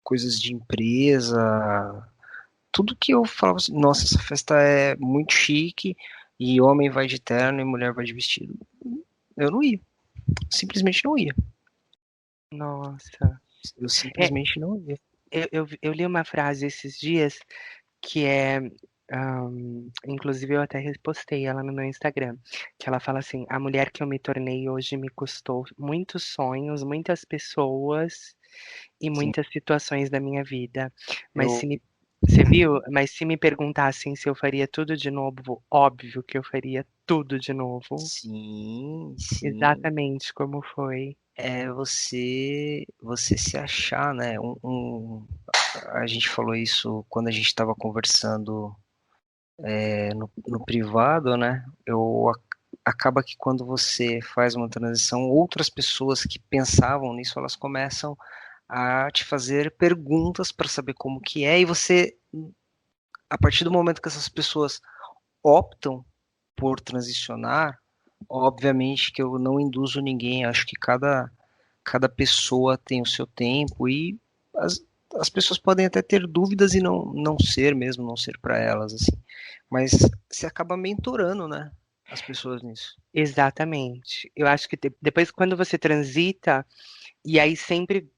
coisas de empresa, tudo que eu falava assim, nossa, essa festa é muito chique e homem vai de terno e mulher vai de vestido. Eu não ia, simplesmente não ia. nossa. Eu É, simplesmente não ia. eu li uma frase esses dias que é, inclusive eu até repostei ela no meu Instagram, que ela fala assim: a mulher que eu me tornei hoje me custou muitos sonhos, muitas pessoas e Sim, muitas situações da minha vida. Mas eu, se me, você viu? Mas se me perguntassem se eu faria tudo de novo, óbvio que eu faria tudo de novo. sim, sim. Exatamente como foi. É você se achar, né? A gente falou isso quando a gente estava conversando no privado, né? Acaba que quando você faz uma transição, outras pessoas que pensavam nisso, elas começam a te fazer perguntas para saber como que é, e você, a partir do momento que essas pessoas optam por transicionar, obviamente que eu não induzo ninguém, acho que cada pessoa tem o seu tempo e as, as pessoas podem até ter dúvidas e não ser mesmo, não ser para elas, assim. Mas você acaba mentorando, né, as pessoas nisso. Exatamente. Eu acho que depois, quando você transita, e aí sempre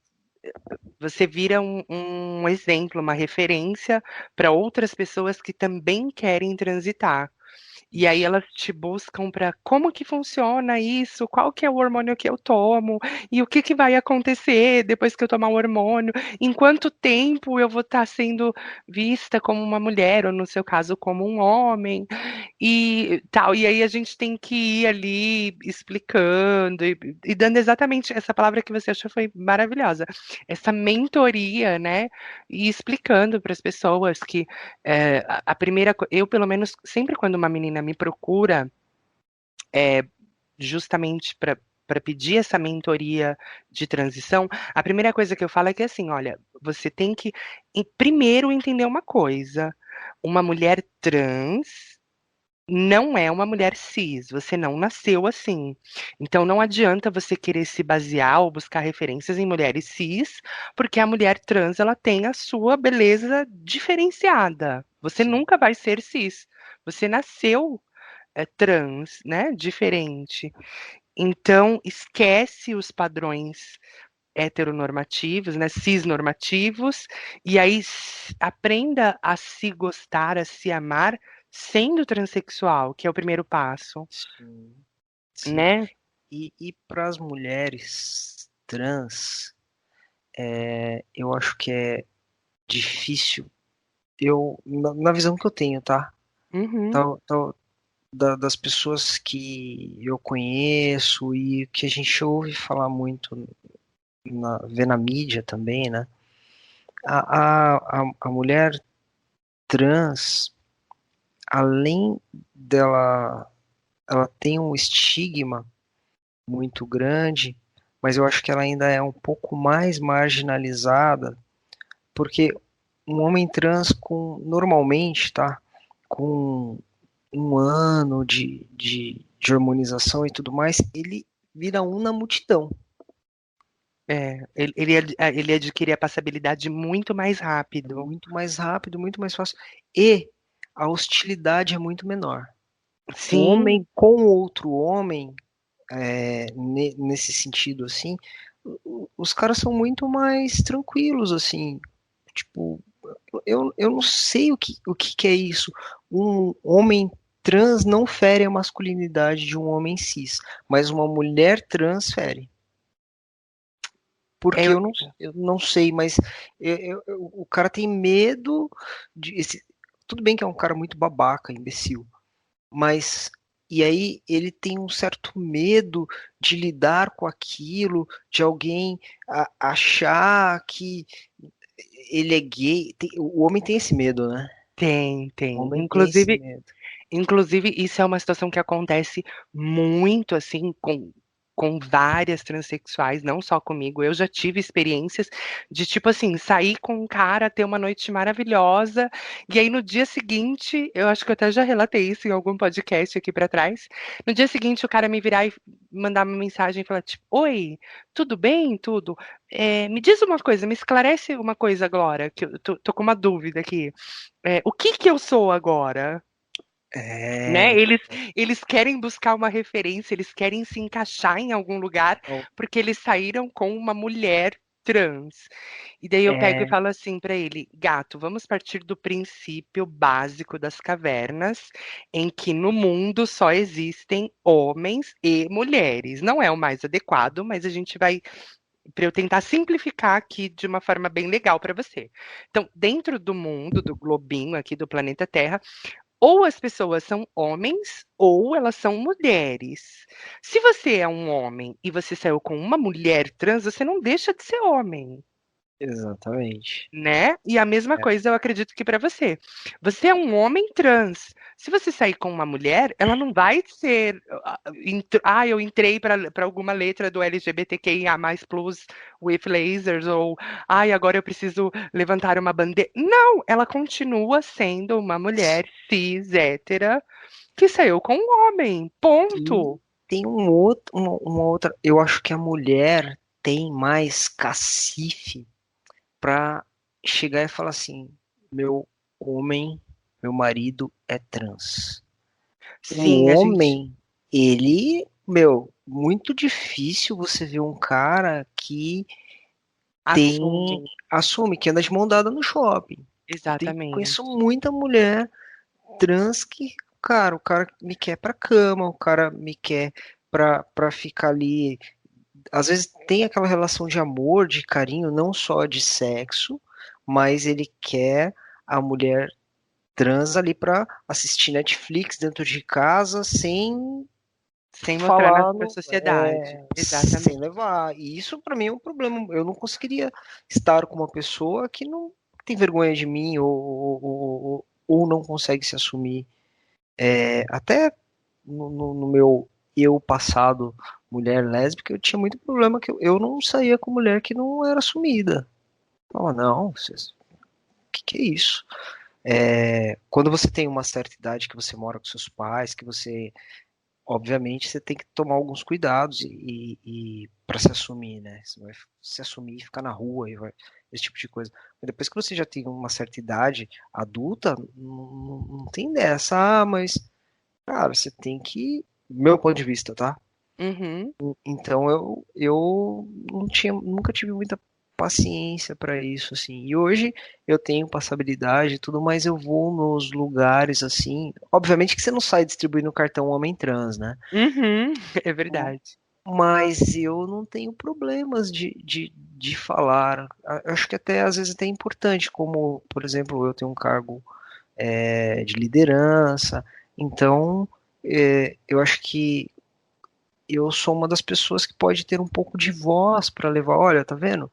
você vira um exemplo, uma referência para outras pessoas que também querem transitar. E aí Isso. elas te buscam para como que funciona isso, qual que é o hormônio que eu tomo, e o que que vai acontecer depois que eu tomar o hormônio, em quanto tempo eu vou estar sendo vista como uma mulher, ou no seu caso, como um homem, e tal. E aí a gente tem que ir ali explicando e dando exatamente essa palavra que você achou foi maravilhosa, essa mentoria, né? E explicando para as pessoas que a primeira, eu pelo menos sempre quando uma menina me procura, é, justamente para pedir essa mentoria de transição, a primeira coisa que eu falo é que assim, olha, você tem que primeiro entender uma coisa, uma mulher trans não é uma mulher cis, você não nasceu assim. Então não adianta você querer se basear ou buscar referências em mulheres cis, porque a mulher trans ela tem a sua beleza diferenciada. Você Sim, nunca vai ser cis. Você nasceu trans, né? Diferente. Então esquece os padrões heteronormativos, né, cisnormativos, e aí aprenda a se gostar, a se amar sendo transexual, que é o primeiro passo, sim, sim. né? E para as mulheres trans, eu acho que é difícil. Na visão que eu tenho, tá? Uhum, Tal, das pessoas que eu conheço e que a gente ouve falar muito, vê na mídia também, né? A mulher trans, além dela, ela tem um estigma muito grande, mas eu acho que ela ainda é um pouco mais marginalizada, porque um homem trans normalmente, tá? Com um ano de harmonização e tudo mais, ele vira um na multidão. ele adquire a passabilidade muito mais É rápido. muito mais rápido, muito mais fácil. E a hostilidade é muito menor. Um Sim, homem com outro homem, nesse sentido, assim, os caras são muito mais tranquilos, assim. Tipo, eu não sei o que que é isso. Um homem trans não fere a masculinidade de um homem cis, mas uma mulher trans fere. Porque É, eu não sei, mas o cara tem medo de. Tudo bem que é um cara muito babaca, imbecil, mas. E aí ele tem um certo medo de lidar com aquilo, de alguém achar que ele é gay. O homem tem esse medo, né? tem, O tem. homem tem esse Inclusive, medo. Inclusive, isso é uma situação que acontece muito, assim, com várias transexuais, não só comigo. Eu já tive experiências de, tipo assim, sair com um cara, ter uma noite maravilhosa, e aí no dia seguinte, eu acho que eu até já relatei isso em algum podcast aqui pra trás. No dia seguinte, o cara me virar e mandar uma mensagem e falar, tipo, oi, tudo bem? Tudo. Me diz uma coisa, me esclarece uma coisa agora, que eu tô com uma dúvida aqui. O que que eu sou agora? Né? É. Eles querem buscar uma referência, eles querem se encaixar em algum lugar, porque eles saíram com uma mulher trans. E daí eu pego e É, falo assim para ele, gato, vamos partir do princípio básico das cavernas, em que no mundo só existem homens e mulheres. Não é o mais adequado, mas a gente vai para eu tentar simplificar aqui de uma forma bem legal para você. Então, dentro do mundo, do globinho aqui do planeta Terra, ou as pessoas são homens ou elas são mulheres. Se você é um homem e você saiu com uma mulher trans, você não deixa de ser homem. exatamente. Né? E a mesma É. coisa eu acredito que para você. Você é um homem trans. Se você sair com uma mulher, ela não vai ser. Eu entrei para alguma letra do LGBTQIA plus with lasers, ou agora eu preciso levantar uma bandeira. Não, ela continua sendo uma mulher cis, hétera, que saiu com um homem. E Ponto. tem uma outra. Eu acho que a mulher tem mais cacife pra chegar e falar assim: meu homem, meu marido é trans. O Sim, a gente homem, ele, meu, muito difícil você ver um cara que tem, assume. assume que anda de mão dada no shopping. Conheço Exatamente. muita mulher trans que, cara, o cara me quer pra cama, o cara me quer pra ficar ali. Às vezes tem aquela relação de amor, de carinho, não só de sexo, mas ele quer a mulher trans ali pra assistir Netflix dentro de casa sem Sem mostrar falar, para a sociedade. sem Exatamente. levar. E isso pra mim é um problema. Eu não conseguiria estar com uma pessoa que não tem vergonha de mim ou não consegue se assumir. Até no meu eu passado, mulher lésbica, eu tinha muito problema que eu não saía com mulher que não era assumida. Oh, não, que é isso? Quando você tem uma certa idade, que você mora com seus pais, que você, obviamente, você tem que tomar alguns cuidados e para se assumir, né? Você vai se assumir e ficar na rua, esse tipo de coisa. Mas depois que você já tem uma certa idade adulta, não tem dessa. Ah, mas, cara, você tem que. Meu ponto de vista, tá? Uhum. Então eu não tinha, nunca tive muita paciência para isso, assim. E hoje eu tenho passabilidade e tudo, mas eu vou nos lugares assim. Obviamente que você não sai distribuindo cartão homem trans, né? Uhum. É verdade. Mas eu não tenho problemas de falar. Acho que até às vezes até é importante, como, por exemplo, eu tenho um cargo de liderança, então eu acho que eu sou uma das pessoas que pode ter um pouco de voz para levar. Olha, tá vendo?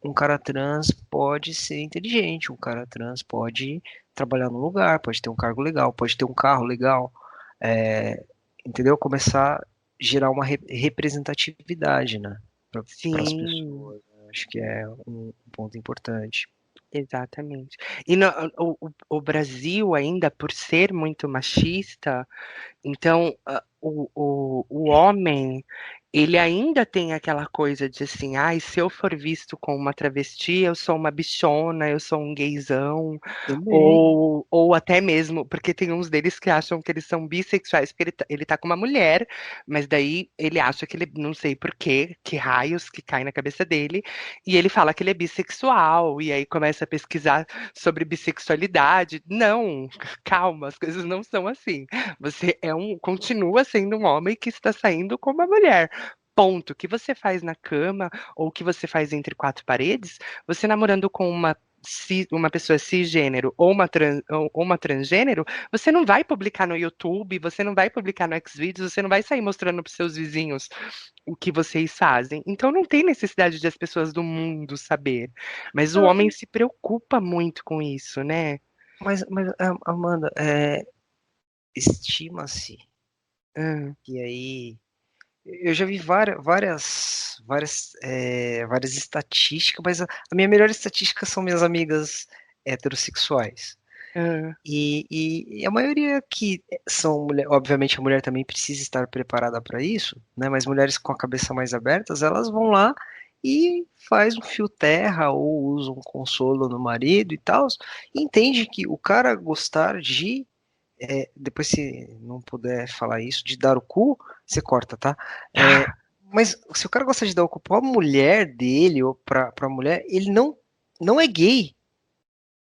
Um cara trans pode ser inteligente, um cara trans pode trabalhar num lugar, pode ter um cargo legal, pode ter um carro legal, é, entendeu? Começar a gerar uma representatividade, né, para as Sim, pessoas. Né? Acho que é um ponto importante. exatamente. E o Brasil ainda, por ser muito machista, então, o homem, ele ainda tem aquela coisa de assim, ai, se eu for visto com uma travesti, eu sou uma bichona, eu sou um gaysão, Também. ou até mesmo, porque tem uns deles que acham que eles são bissexuais, porque ele tá com uma mulher, mas daí ele acha que ele, não sei por quê, que raios que cai na cabeça dele, e ele fala que ele é bissexual, e aí começa a pesquisar sobre bissexualidade. Não, calma, as coisas não são assim. Você continua sendo um homem que está saindo com uma mulher. ponto. O que você faz na cama ou o que você faz entre quatro paredes, você namorando com uma pessoa cisgênero ou uma transgênero, você não vai publicar no YouTube, você não vai publicar no Xvideos, você não vai sair mostrando para seus vizinhos o que vocês fazem. Então não tem necessidade de as pessoas do mundo saber. Mas o Não, homem se preocupa muito com isso, né? Amanda, estima-se Ah, que aí eu já vi várias estatísticas, mas a minha melhor estatística são minhas amigas heterossexuais. ah, E a maioria que são mulher, obviamente a mulher também precisa estar preparada para isso, né? Mas mulheres com a cabeça mais abertas, elas vão lá e faz um fio terra ou usa um consolo no marido e tal, e entende que o cara gostar de depois se não puder falar isso, de dar o cu, você corta, tá? É, mas se o cara gosta de dar o cu pra mulher dele ou pra mulher, ele não é gay.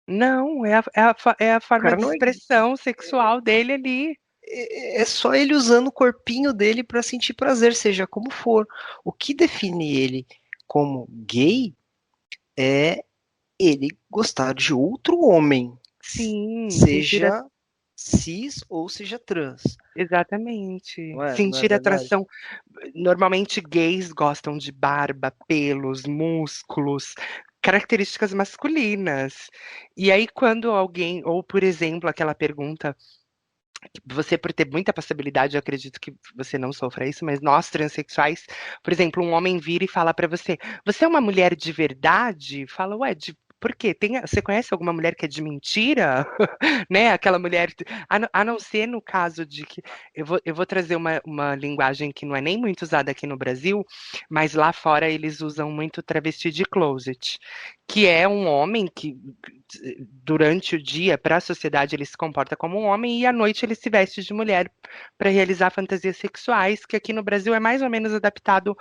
não, é a O forma cara de não é gay. expressão sexual dele ali. É só ele usando o corpinho dele para sentir prazer, seja como for. O que define ele como gay é ele gostar de outro homem, Sim, sentir seja cis ou seja trans. exatamente. Não é Sentir verdade? atração. Normalmente gays gostam de barba, pelos, músculos, características masculinas. E aí, quando alguém, ou por exemplo, aquela pergunta, que você por ter muita passabilidade, eu acredito que você não sofra isso, mas nós transexuais, por exemplo, um homem vira e fala pra você: "Você é uma mulher de verdade?" Fala: "Ué, por quê? Você conhece alguma mulher que é de mentira?" Né? Aquela mulher, a não ser no caso de que eu vou trazer uma linguagem que não é nem muito usada aqui no Brasil, mas lá fora eles usam muito travesti de closet, que é um homem que durante o dia, para a sociedade, ele se comporta como um homem e à noite ele se veste de mulher para realizar fantasias sexuais, que aqui no Brasil é mais ou menos adaptado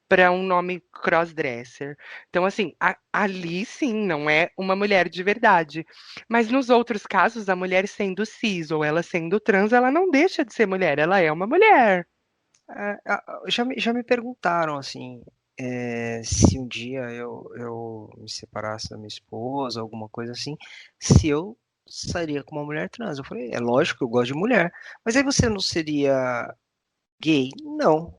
para um nome crossdresser. Então, assim, ali sim não é uma mulher de verdade. Mas nos outros casos, a mulher sendo cis ou ela sendo trans, ela não deixa de ser mulher, ela é uma mulher. Já me perguntaram assim, se um dia eu me separasse da minha esposa, alguma coisa assim, se eu sairia com uma mulher trans. Eu falei, é lógico que eu gosto de mulher, mas aí você não seria gay? Não,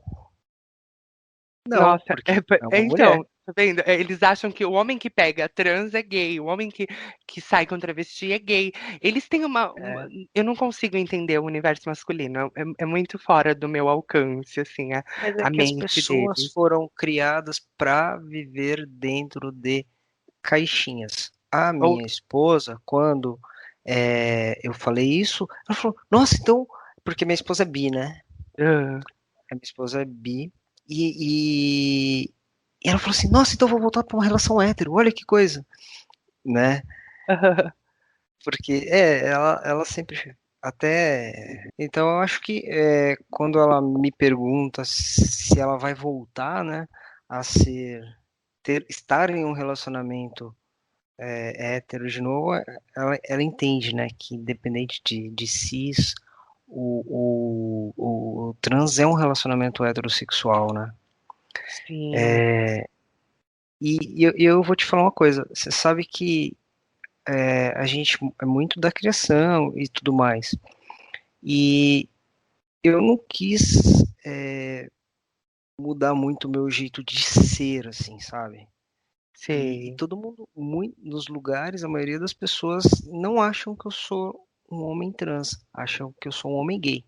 não, Nossa, porque é uma mulher. então, tá vendo? Eles acham que o homem que pega trans é gay, o homem que sai com travesti é gay. Eles têm É, eu não consigo entender o universo masculino, é muito fora do meu alcance, assim, mas é a que as mente pessoas deles. foram criadas para viver dentro de caixinhas. A Ou, minha esposa, quando eu falei isso, ela falou, nossa, então, porque minha esposa é bi, né? ah, A minha esposa é bi. E e ela falou assim: Nossa, então eu vou voltar para uma relação hétero. Olha que coisa, né? Porque ela sempre até. Então eu acho que quando ela me pergunta se ela vai voltar, né, a estar em um relacionamento hétero de novo, ela entende, né, que independente de cis, o trans é um relacionamento heterossexual, né? sim. E eu vou te falar uma coisa, você sabe que a gente é muito da criação e tudo mais. E eu não quis mudar muito o meu jeito de ser, assim, sabe? E Sei. todo mundo, muito, nos lugares, a maioria das pessoas não acham que eu sou um homem trans, acham que eu sou um homem gay.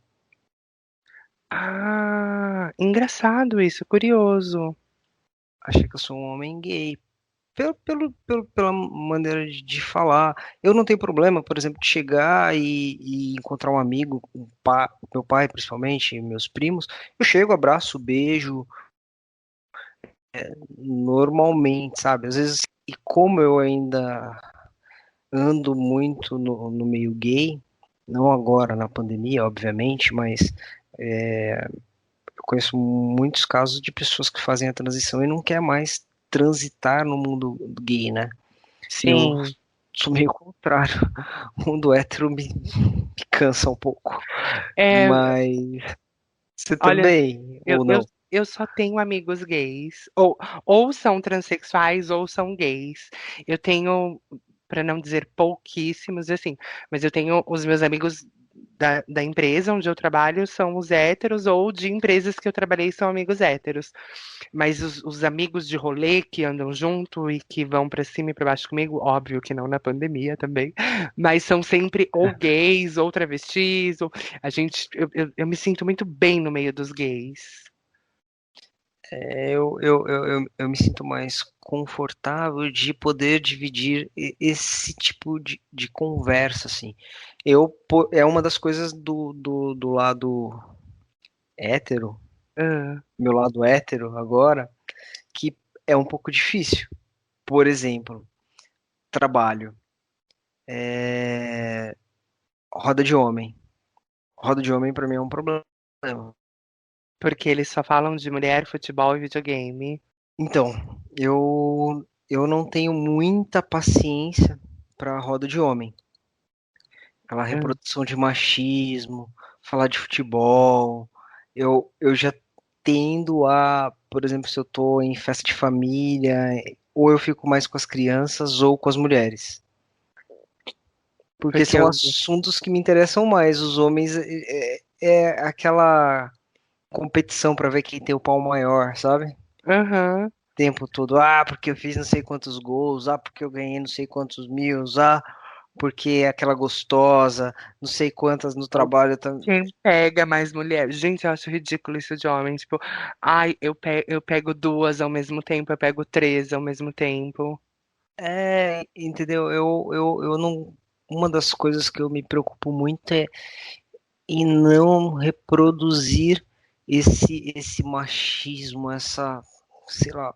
Ah, engraçado isso, curioso. Acham que eu sou um homem gay. Pela maneira de falar. Eu não tenho problema, por exemplo, de chegar e encontrar um amigo, meu pai principalmente, meus primos. Eu chego, abraço, beijo, normalmente, sabe? Às vezes, e como eu ainda ando muito no meio gay, não agora na pandemia, obviamente, mas eu conheço muitos casos de pessoas que fazem a transição e não quer mais transitar no mundo gay, né? E eu Sim. sou meio contrário. O mundo hétero me cansa um pouco. É, Mas você olha, também, eu, ou eu, não? eu só tenho amigos gays, ou são transexuais ou são gays. Eu tenho, para não dizer pouquíssimos, assim, mas eu tenho os meus amigos da empresa onde eu trabalho são os héteros, ou de empresas que eu trabalhei são amigos héteros. Mas os amigos de rolê que andam junto e que vão pra cima e pra baixo comigo, óbvio que não na pandemia também, mas são sempre ou gays ou travestis. Ou... eu me sinto muito bem no meio dos gays. Eu me sinto mais confortável de poder dividir esse tipo de conversa, assim. É uma das coisas do lado hétero, Ah, meu lado hétero agora, que é um pouco difícil. Por exemplo, trabalho, é, roda de homem. Roda de homem pra mim é um problema. porque eles só falam de mulher, futebol e videogame. Então, eu não tenho muita paciência pra roda de homem. Aquela Ah, reprodução de machismo, falar de futebol. Eu já tendo a, por exemplo, se eu tô em festa de família, ou eu fico mais com as crianças ou com as mulheres. Porque porque são eu. assuntos que me interessam mais. Os homens é aquela competição pra ver quem tem o pau maior, sabe? Aham. Tempo todo, ah, porque eu fiz não sei quantos gols, ah, porque eu ganhei não sei quantos mil, ah, porque é aquela gostosa, não sei quantas no trabalho também. Quem pega mais mulher? Gente, eu acho ridículo isso de homem. Tipo, ai, eu pego duas ao mesmo tempo, eu pego três ao mesmo tempo. É, entendeu? Eu não. Uma das coisas que eu me preocupo muito é em não reproduzir esse machismo, essa, sei lá,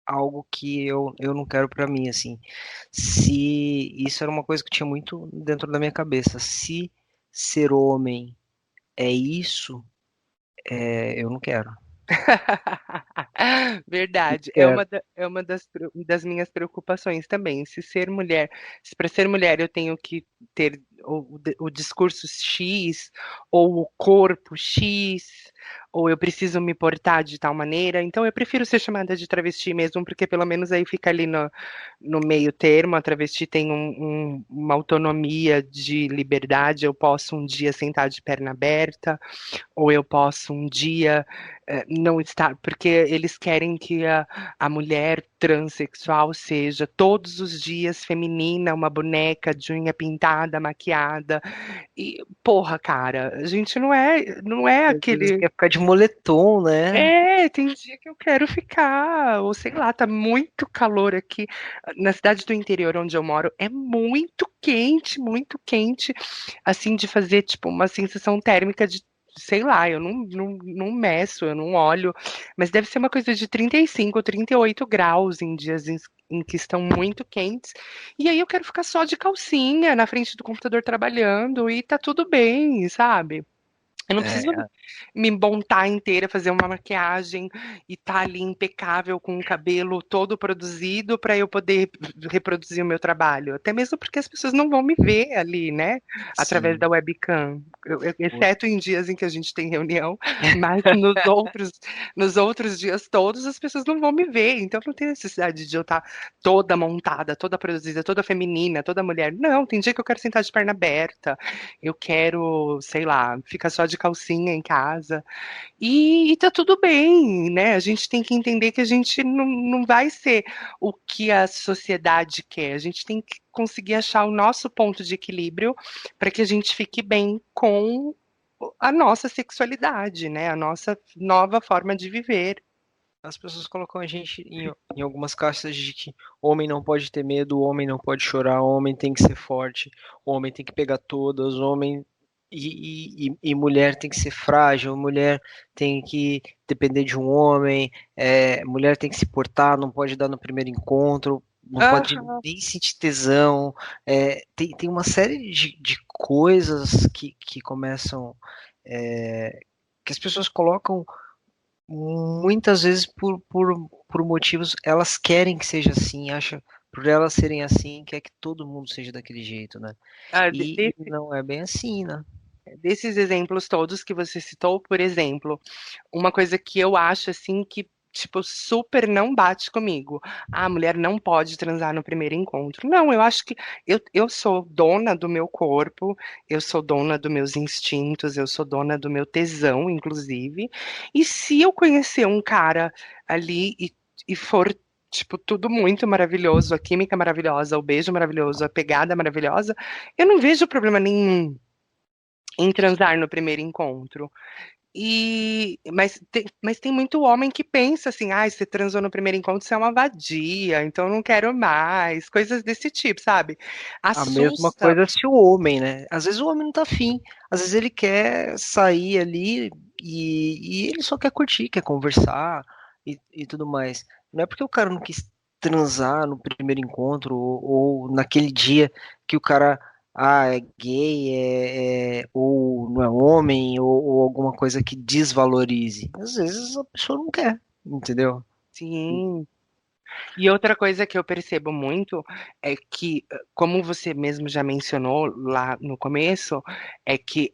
algo que eu não quero pra mim, assim. Se isso era uma coisa que tinha muito dentro da minha cabeça. Se ser homem é isso, eu não quero. Não Verdade, quero. é uma das minhas preocupações também. Se ser mulher, se para ser mulher eu tenho que ter o discurso X, ou o corpo X, ou eu preciso me portar de tal maneira, então eu prefiro ser chamada de travesti mesmo, porque pelo menos aí fica ali no meio termo. A travesti tem uma autonomia de liberdade, eu posso um dia sentar de perna aberta, ou eu posso um dia não estar, porque eles querem que a mulher transexual seja todos os dias feminina, uma boneca de unha pintada, maquiada. E, porra, cara, a gente não é Às vezes aquele. quer ficar de moletom, né? É, tem dia que eu quero ficar, ou sei lá, tá muito calor aqui. Na cidade do interior onde eu moro, é muito quente, assim, de fazer, tipo, uma sensação térmica de, sei lá, eu não meço, eu não olho, mas deve ser uma coisa de 35, 38 graus em dias em que estão muito quentes. E aí eu quero ficar só de calcinha na frente do computador trabalhando e tá tudo bem, sabe? Eu não preciso É, me montar inteira, fazer uma maquiagem e tá ali impecável com o cabelo todo produzido para eu poder reproduzir o meu trabalho. Até mesmo porque as pessoas não vão me ver ali, né? Através sim. da webcam. O- Exceto em dias em que a gente tem reunião, mas nos outros dias todos as pessoas não vão me ver. Então não tem necessidade de eu estar toda montada, toda produzida, toda feminina, toda mulher. Não, tem dia que eu quero sentar de perna aberta, eu quero, sei lá, ficar só de calcinha em casa. E tá tudo bem, né? A gente tem que entender que a gente não vai ser o que a sociedade quer. A gente tem que conseguir achar o nosso ponto de equilíbrio para que a gente fique bem com a nossa sexualidade, né? A nossa nova forma de viver. As pessoas colocam a gente em algumas caixas de que homem não pode ter medo, homem não pode chorar, homem tem que ser forte, homem tem que pegar todas, homem e mulher tem que ser frágil, mulher tem que depender de um homem, mulher tem que se portar, não pode dar no primeiro encontro, não pode Aham. nem sentir tesão. Tem uma série de coisas que começam, que as pessoas colocam muitas vezes por motivos, elas querem que seja assim, acham, por elas serem assim, quer que todo mundo seja daquele jeito, né? Ah, E não é bem assim, né? desses exemplos todos que você citou, por exemplo, uma coisa que eu acho assim que tipo super não bate comigo. A mulher não pode transar no primeiro encontro. Não, eu acho que eu sou dona do meu corpo, eu sou dona dos meus instintos, eu sou dona do meu tesão, inclusive. E se eu conhecer um cara ali e for tipo tudo muito maravilhoso, a química maravilhosa, o beijo maravilhoso, a pegada maravilhosa, eu não vejo problema nenhum em transar no primeiro encontro. Mas tem muito homem que pensa assim, ah, você transou no primeiro encontro, você é uma vadia, então eu não quero mais, coisas desse tipo, sabe? A mesma Assusta. coisa se o homem, né? Às vezes o homem não tá afim, às vezes ele quer sair ali e ele só quer curtir, quer conversar e tudo mais. Não é porque o cara não quis transar no primeiro encontro ou naquele dia que o cara é gay, ou não é homem, ou alguma coisa que desvalorize. Às vezes a pessoa não quer, entendeu? Sim. E outra coisa que eu percebo muito é que, como você mesmo já mencionou lá no começo, é que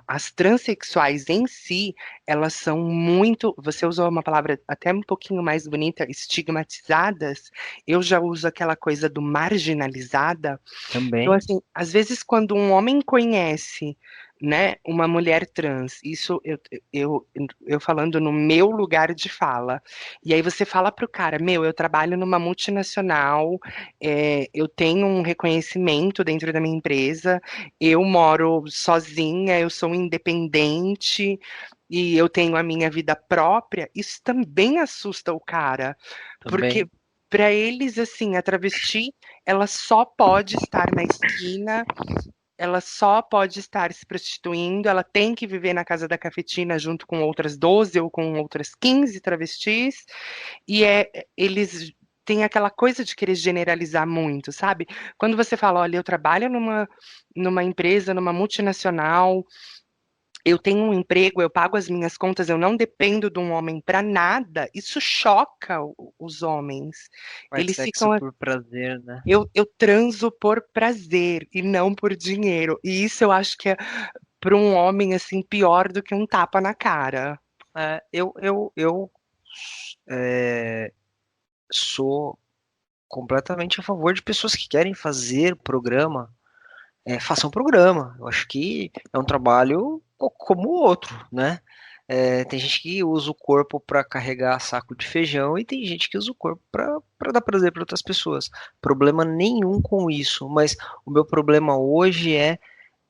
as transexuais em si, elas são muito, você usou uma palavra até um pouquinho mais bonita, estigmatizadas. Eu já uso aquela coisa do marginalizada. Então, Também. assim, às vezes quando um homem conhece, né, uma mulher trans, isso eu, eu falando no meu lugar de fala, e aí você fala pro cara, meu, eu trabalho numa multinacional, eu tenho um reconhecimento dentro da minha empresa, eu moro sozinha, eu sou independente, e eu tenho a minha vida própria, isso também assusta o cara, porque Também. para eles, assim, a travesti ela só pode estar na esquina, ela só pode estar se prostituindo, ela tem que viver na casa da cafetina junto com outras 12 ou com outras 15 travestis, e eles têm aquela coisa de querer generalizar muito, sabe? Quando você fala, olha, eu trabalho numa empresa, numa multinacional, eu tenho um emprego, eu pago as minhas contas, eu não dependo de um homem para nada, isso choca os homens. Faz Eles sexo ficam. por prazer, né? Eu transo por prazer e não por dinheiro. E isso eu acho que é para um homem assim pior do que um tapa na cara. Eu sou completamente a favor de pessoas que querem fazer programa, façam programa. Eu acho que é um trabalho como o outro, né? Tem gente que usa o corpo para carregar saco de feijão e tem gente que usa o corpo para dar prazer para outras pessoas. Problema nenhum com isso, mas o meu problema hoje é,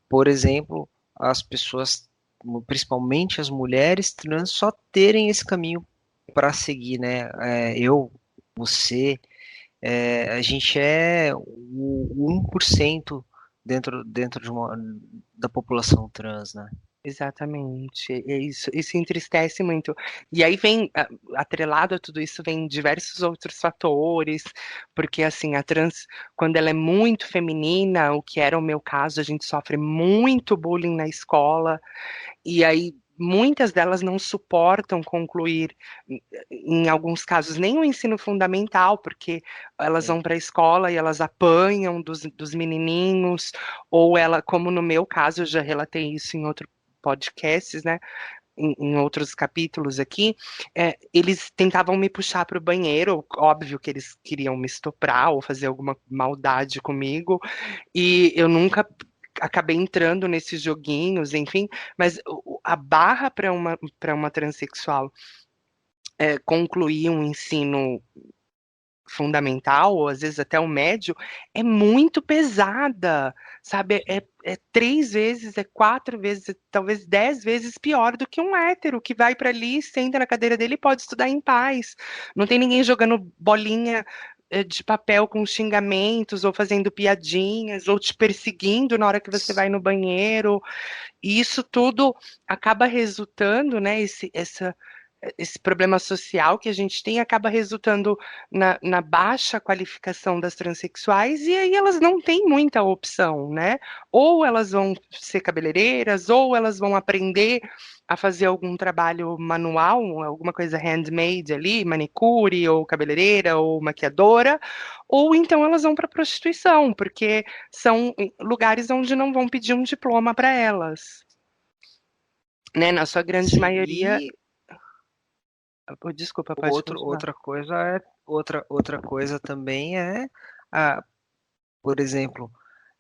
por exemplo, as pessoas, principalmente as mulheres trans, só terem esse caminho para seguir, né? Você, a gente é o 1% dentro da população trans, né? Exatamente. Isso entristece muito. E aí vem, atrelado a tudo isso, vem diversos outros fatores, porque assim, a trans, quando ela é muito feminina, o que era o meu caso, a gente sofre muito bullying na escola. E aí, muitas delas não suportam concluir, em alguns casos, nem o ensino fundamental, porque elas vão para a escola e elas apanham dos menininhos, ou ela, como no meu caso, eu já relatei isso em outros podcasts, né? Em outros capítulos aqui, eles tentavam me puxar para o banheiro, óbvio que eles queriam me estuprar ou fazer alguma maldade comigo, e eu nunca acabei entrando nesses joguinhos, enfim, mas a barra para uma transexual concluir um ensino fundamental, ou às vezes até o médio, é muito pesada, sabe? É 3 vezes, é 4 vezes, talvez 10 vezes pior do que um hétero que vai para ali, senta na cadeira dele e pode estudar em paz. Não tem ninguém jogando bolinha de papel com xingamentos, ou fazendo piadinhas, ou te perseguindo na hora que você vai no banheiro. E isso tudo acaba resultando, né, esse problema social que a gente tem acaba resultando na baixa qualificação das transexuais, e aí elas não têm muita opção, né? Ou elas vão ser cabeleireiras, ou elas vão aprender a fazer algum trabalho manual, alguma coisa handmade ali, manicure, ou cabeleireira, ou maquiadora, ou então elas vão para a prostituição, porque são lugares onde não vão pedir um diploma para elas. né, na sua grande Sim, maioria. e Desculpa, pode continuar. outra coisa também é, a, por exemplo,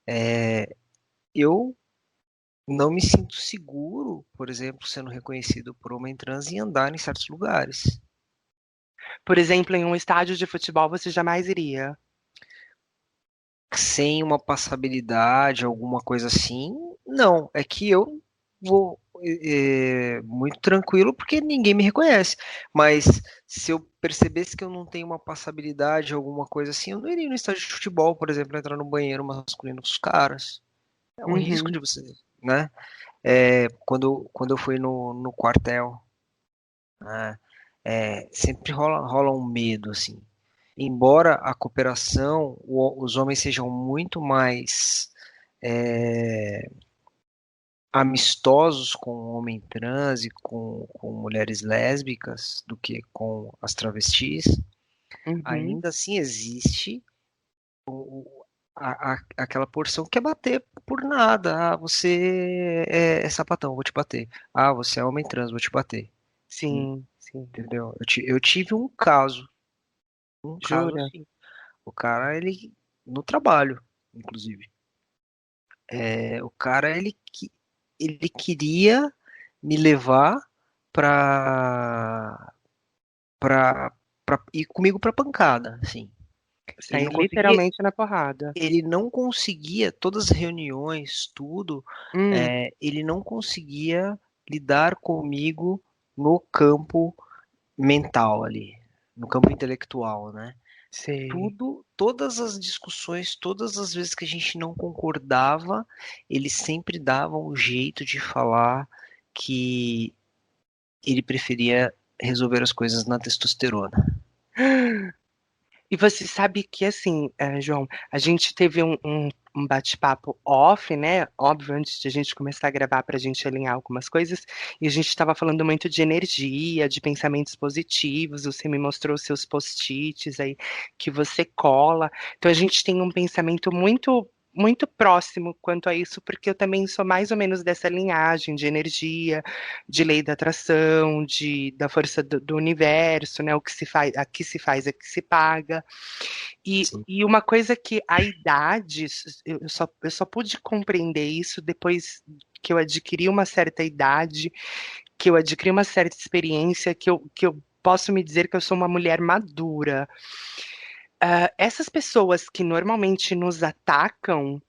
é, eu não me sinto seguro, por exemplo, sendo reconhecido por homem trans em andar em certos lugares. Por exemplo, em um estádio de futebol você jamais iria. Sem uma passabilidade, alguma coisa assim, não. É que eu vou muito tranquilo porque ninguém me reconhece. Mas se eu percebesse que eu não tenho uma passabilidade, alguma coisa assim, eu não iria no estádio de futebol, por exemplo, entrar no banheiro masculino com os caras. É um risco Uhum, de você, né? Quando eu fui no quartel, né? Sempre rola um medo, assim. Embora a cooperação, os homens sejam muito mais é, amistosos com o homem trans e com mulheres lésbicas do que com as travestis, uhum. ainda assim existe aquela porção que quer bater por nada. Ah, você é sapatão, vou te bater. Ah, você é homem trans, vou te bater. Sim, sim. Entendeu? Eu tive um caso Jura? assim. O cara, ele, no trabalho, inclusive, o cara, ele queria me levar pra, pra ir comigo pra pancada, assim. Ele Sair não conseguia, literalmente na porrada. ele não conseguia, todas as reuniões, tudo, Hum, ele não conseguia lidar comigo no campo mental ali, no campo intelectual, né? sei. Todas as discussões, todas as vezes que a gente não concordava, ele sempre dava um jeito de falar que ele preferia resolver as coisas na testosterona. E você sabe que, assim, João, a gente teve um bate-papo off, né? Óbvio, antes de a gente começar a gravar para a gente alinhar algumas coisas, e a gente estava falando muito de energia, de pensamentos positivos. Você me mostrou os seus post-its aí que você cola. Então, a gente tem um pensamento muito próximo quanto a isso, porque eu também sou mais ou menos dessa linhagem de energia, de lei da atração, da força do universo, né? O que se faz, aqui se faz, aqui se paga. Sim. E uma coisa que a idade, eu só pude compreender isso depois que eu adquiri uma certa idade, que eu adquiri uma certa experiência, que eu posso me dizer que eu sou uma mulher madura. Essas pessoas que normalmente nos atacam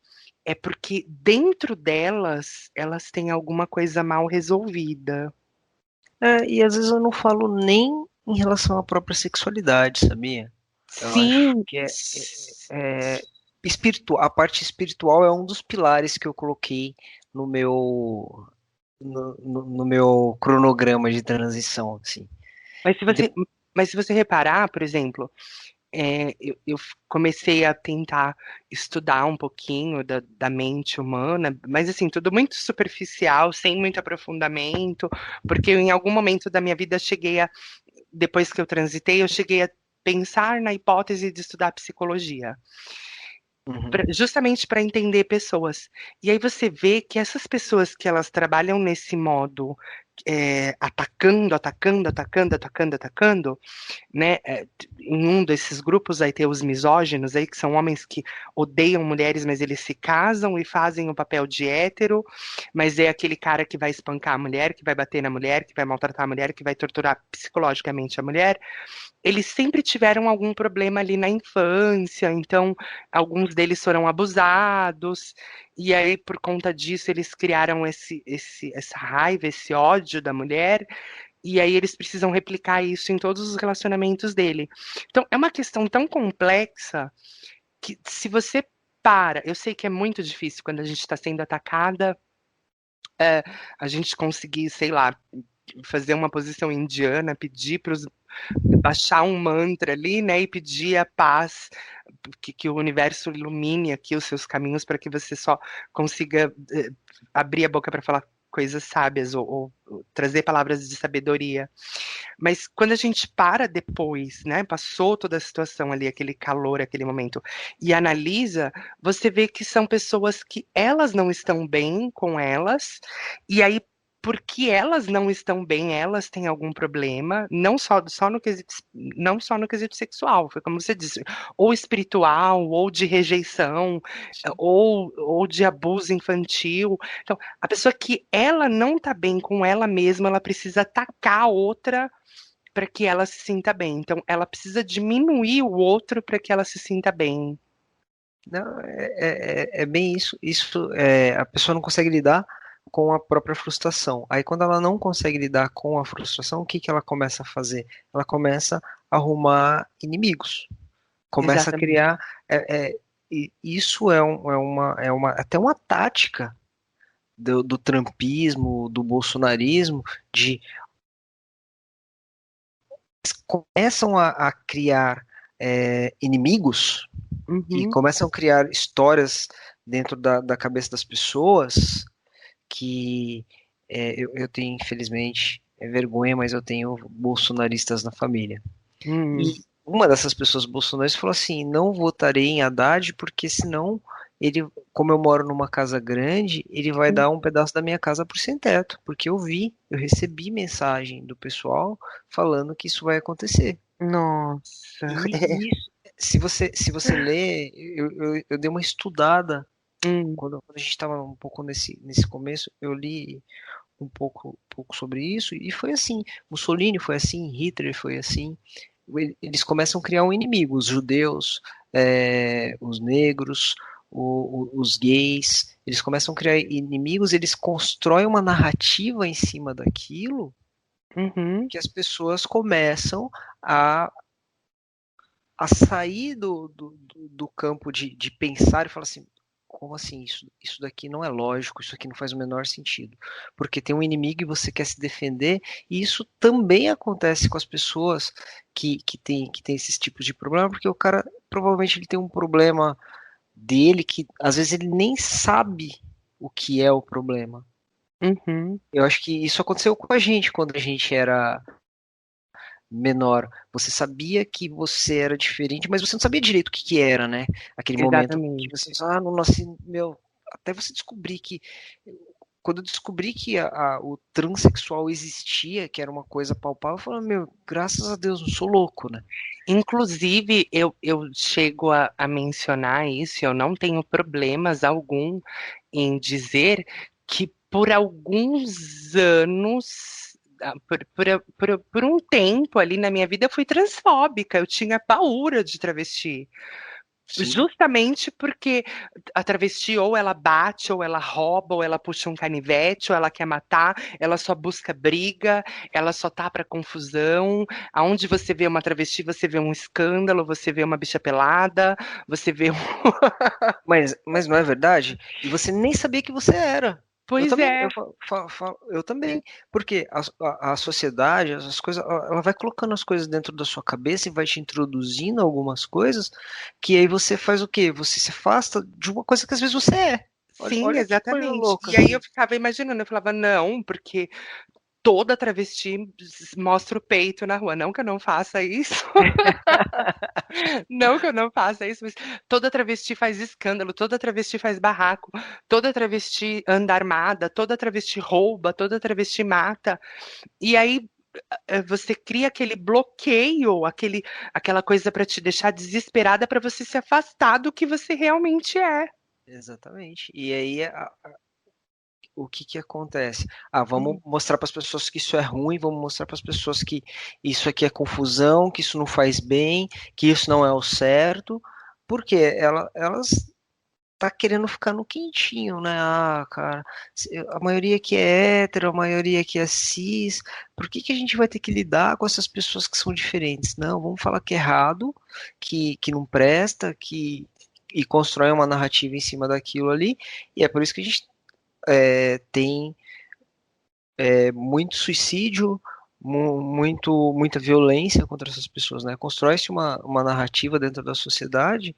é porque dentro delas, elas têm alguma coisa mal resolvida. E às vezes eu não falo nem em relação à própria sexualidade, sabia? Eu acho Sim, que a parte espiritual é um dos pilares que eu coloquei no meu no meu cronograma de transição, assim. mas se E você, mas se você reparar, por exemplo, eu comecei a tentar estudar um pouquinho da mente humana, mas assim, tudo muito superficial, sem muito aprofundamento, porque eu, em algum momento da minha vida depois que eu transitei, eu cheguei a pensar na hipótese de estudar psicologia. uhum, Justamente para entender pessoas. E aí você vê que essas pessoas que elas trabalham nesse modo, atacando, atacando, atacando, atacando, atacando, né? Em um desses grupos aí tem os misóginos aí, que são homens que odeiam mulheres, mas eles se casam e fazem o papel de hétero, mas é aquele cara que vai espancar a mulher, que vai bater na mulher, que vai maltratar a mulher, que vai torturar psicologicamente a mulher. Eles sempre tiveram algum problema ali na infância, então alguns deles foram abusados, e aí por conta disso eles criaram essa raiva, esse ódio da mulher, e aí eles precisam replicar isso em todos os relacionamentos dele. Então é uma questão tão complexa que se você eu sei que é muito difícil quando a gente está sendo atacada, a gente conseguir, sei lá, fazer uma posição indiana, pedir para os baixar um mantra ali, né, e pedir a paz, que o universo ilumine aqui os seus caminhos para que você só consiga abrir a boca para falar coisas sábias ou trazer palavras de sabedoria. Mas quando a gente para depois, né, passou toda a situação ali, aquele calor, aquele momento, e analisa, você vê que são pessoas que elas não estão bem com elas, e aí porque elas não estão bem, elas têm algum problema, não só no quesito sexual, foi como você disse, ou espiritual, ou de rejeição, Sim. ou de abuso infantil. Então, a pessoa que ela não tá bem com ela mesma, ela precisa atacar a outra para que ela se sinta bem. Então, ela precisa diminuir o outro para que ela se sinta bem. Não, é bem isso. A pessoa não consegue lidar com a própria frustração. Aí, quando ela não consegue lidar com a frustração, o que que ela começa a fazer? Ela começa a arrumar inimigos, começa a Exatamente. criar. Isso é até uma tática do trumpismo, do bolsonarismo, de começam a criar inimigos e Uhum, começam a criar histórias dentro da cabeça das pessoas que eu tenho, infelizmente, vergonha, mas eu tenho bolsonaristas na família. uhum. E uma dessas pessoas bolsonaristas falou assim: não votarei em Haddad porque senão ele, como eu moro numa casa grande, ele vai dar um pedaço da minha casa por sem teto, porque eu recebi mensagem do pessoal falando que isso vai acontecer. Nossa. E isso, se você ler, eu dei uma estudada Hum, quando a gente estava um pouco nesse começo, eu li um pouco sobre isso e foi assim. Mussolini foi assim, Hitler foi assim. Eles começam a criar um inimigo, os judeus, os negros, os gays. Eles começam a criar inimigos, eles constroem uma narrativa em cima daquilo uhum. que as pessoas começam a a sair do campo de pensar e falar assim, como assim? Isso daqui não é lógico, isso aqui não faz o menor sentido. Porque tem um inimigo e você quer se defender, e isso também acontece com as pessoas que tem esses tipos de problema, porque o cara provavelmente ele tem um problema dele que às vezes ele nem sabe o que é o problema. Uhum, Eu acho que isso aconteceu com a gente quando a gente era menor. Você sabia que você era diferente, mas você não sabia direito o que que era, né? Aquele momento que você, exatamente. não nasci, meu, até você descobrir que quando eu descobri que o transexual existia, que era uma coisa palpável, eu falei, meu, graças a Deus, não sou louco, né? Inclusive, eu chego a mencionar isso, eu não tenho problemas algum em dizer que por alguns anos, por um tempo ali na minha vida, eu fui transfóbica, eu tinha paura de travesti. Sim. Justamente porque a travesti ou ela bate, ou ela rouba, ou ela puxa um canivete, ou ela quer matar, ela só busca briga, ela só tá pra confusão. Aonde você vê uma travesti, você vê um escândalo, você vê uma bicha pelada, você vê um. Mas não é verdade? E você nem sabia que você era. Eu Pois também, é, eu também, porque a sociedade, as coisas, ela vai colocando as coisas dentro da sua cabeça e vai te introduzindo algumas coisas que aí você faz o quê? Você se afasta de uma coisa que às vezes você é. Olha, sim, olha que coisa exatamente. louca. E aí eu ficava imaginando, eu falava, não, porque toda travesti mostra o peito na rua. Não que eu não faça isso. Não que eu não faça isso, mas toda travesti faz escândalo, toda travesti faz barraco, toda travesti anda armada, toda travesti rouba, toda travesti mata. E aí você cria aquele bloqueio, aquela coisa para te deixar desesperada para você se afastar do que você realmente é. Exatamente. E aí o que que acontece? Ah, vamos Uhum. mostrar para as pessoas que isso é ruim, vamos mostrar para as pessoas que isso aqui é confusão, que isso não faz bem, que isso não é o certo, porque elas tá querendo ficar no quentinho, né? Ah, cara, a maioria que é hétero, a maioria que é cis, por que que a gente vai ter que lidar com essas pessoas que são diferentes? Não, vamos falar que é errado, que não presta, e constrói uma narrativa em cima daquilo ali, e é por isso que a gente tem muito suicídio, muita violência contra essas pessoas, né? Constrói-se uma narrativa dentro da sociedade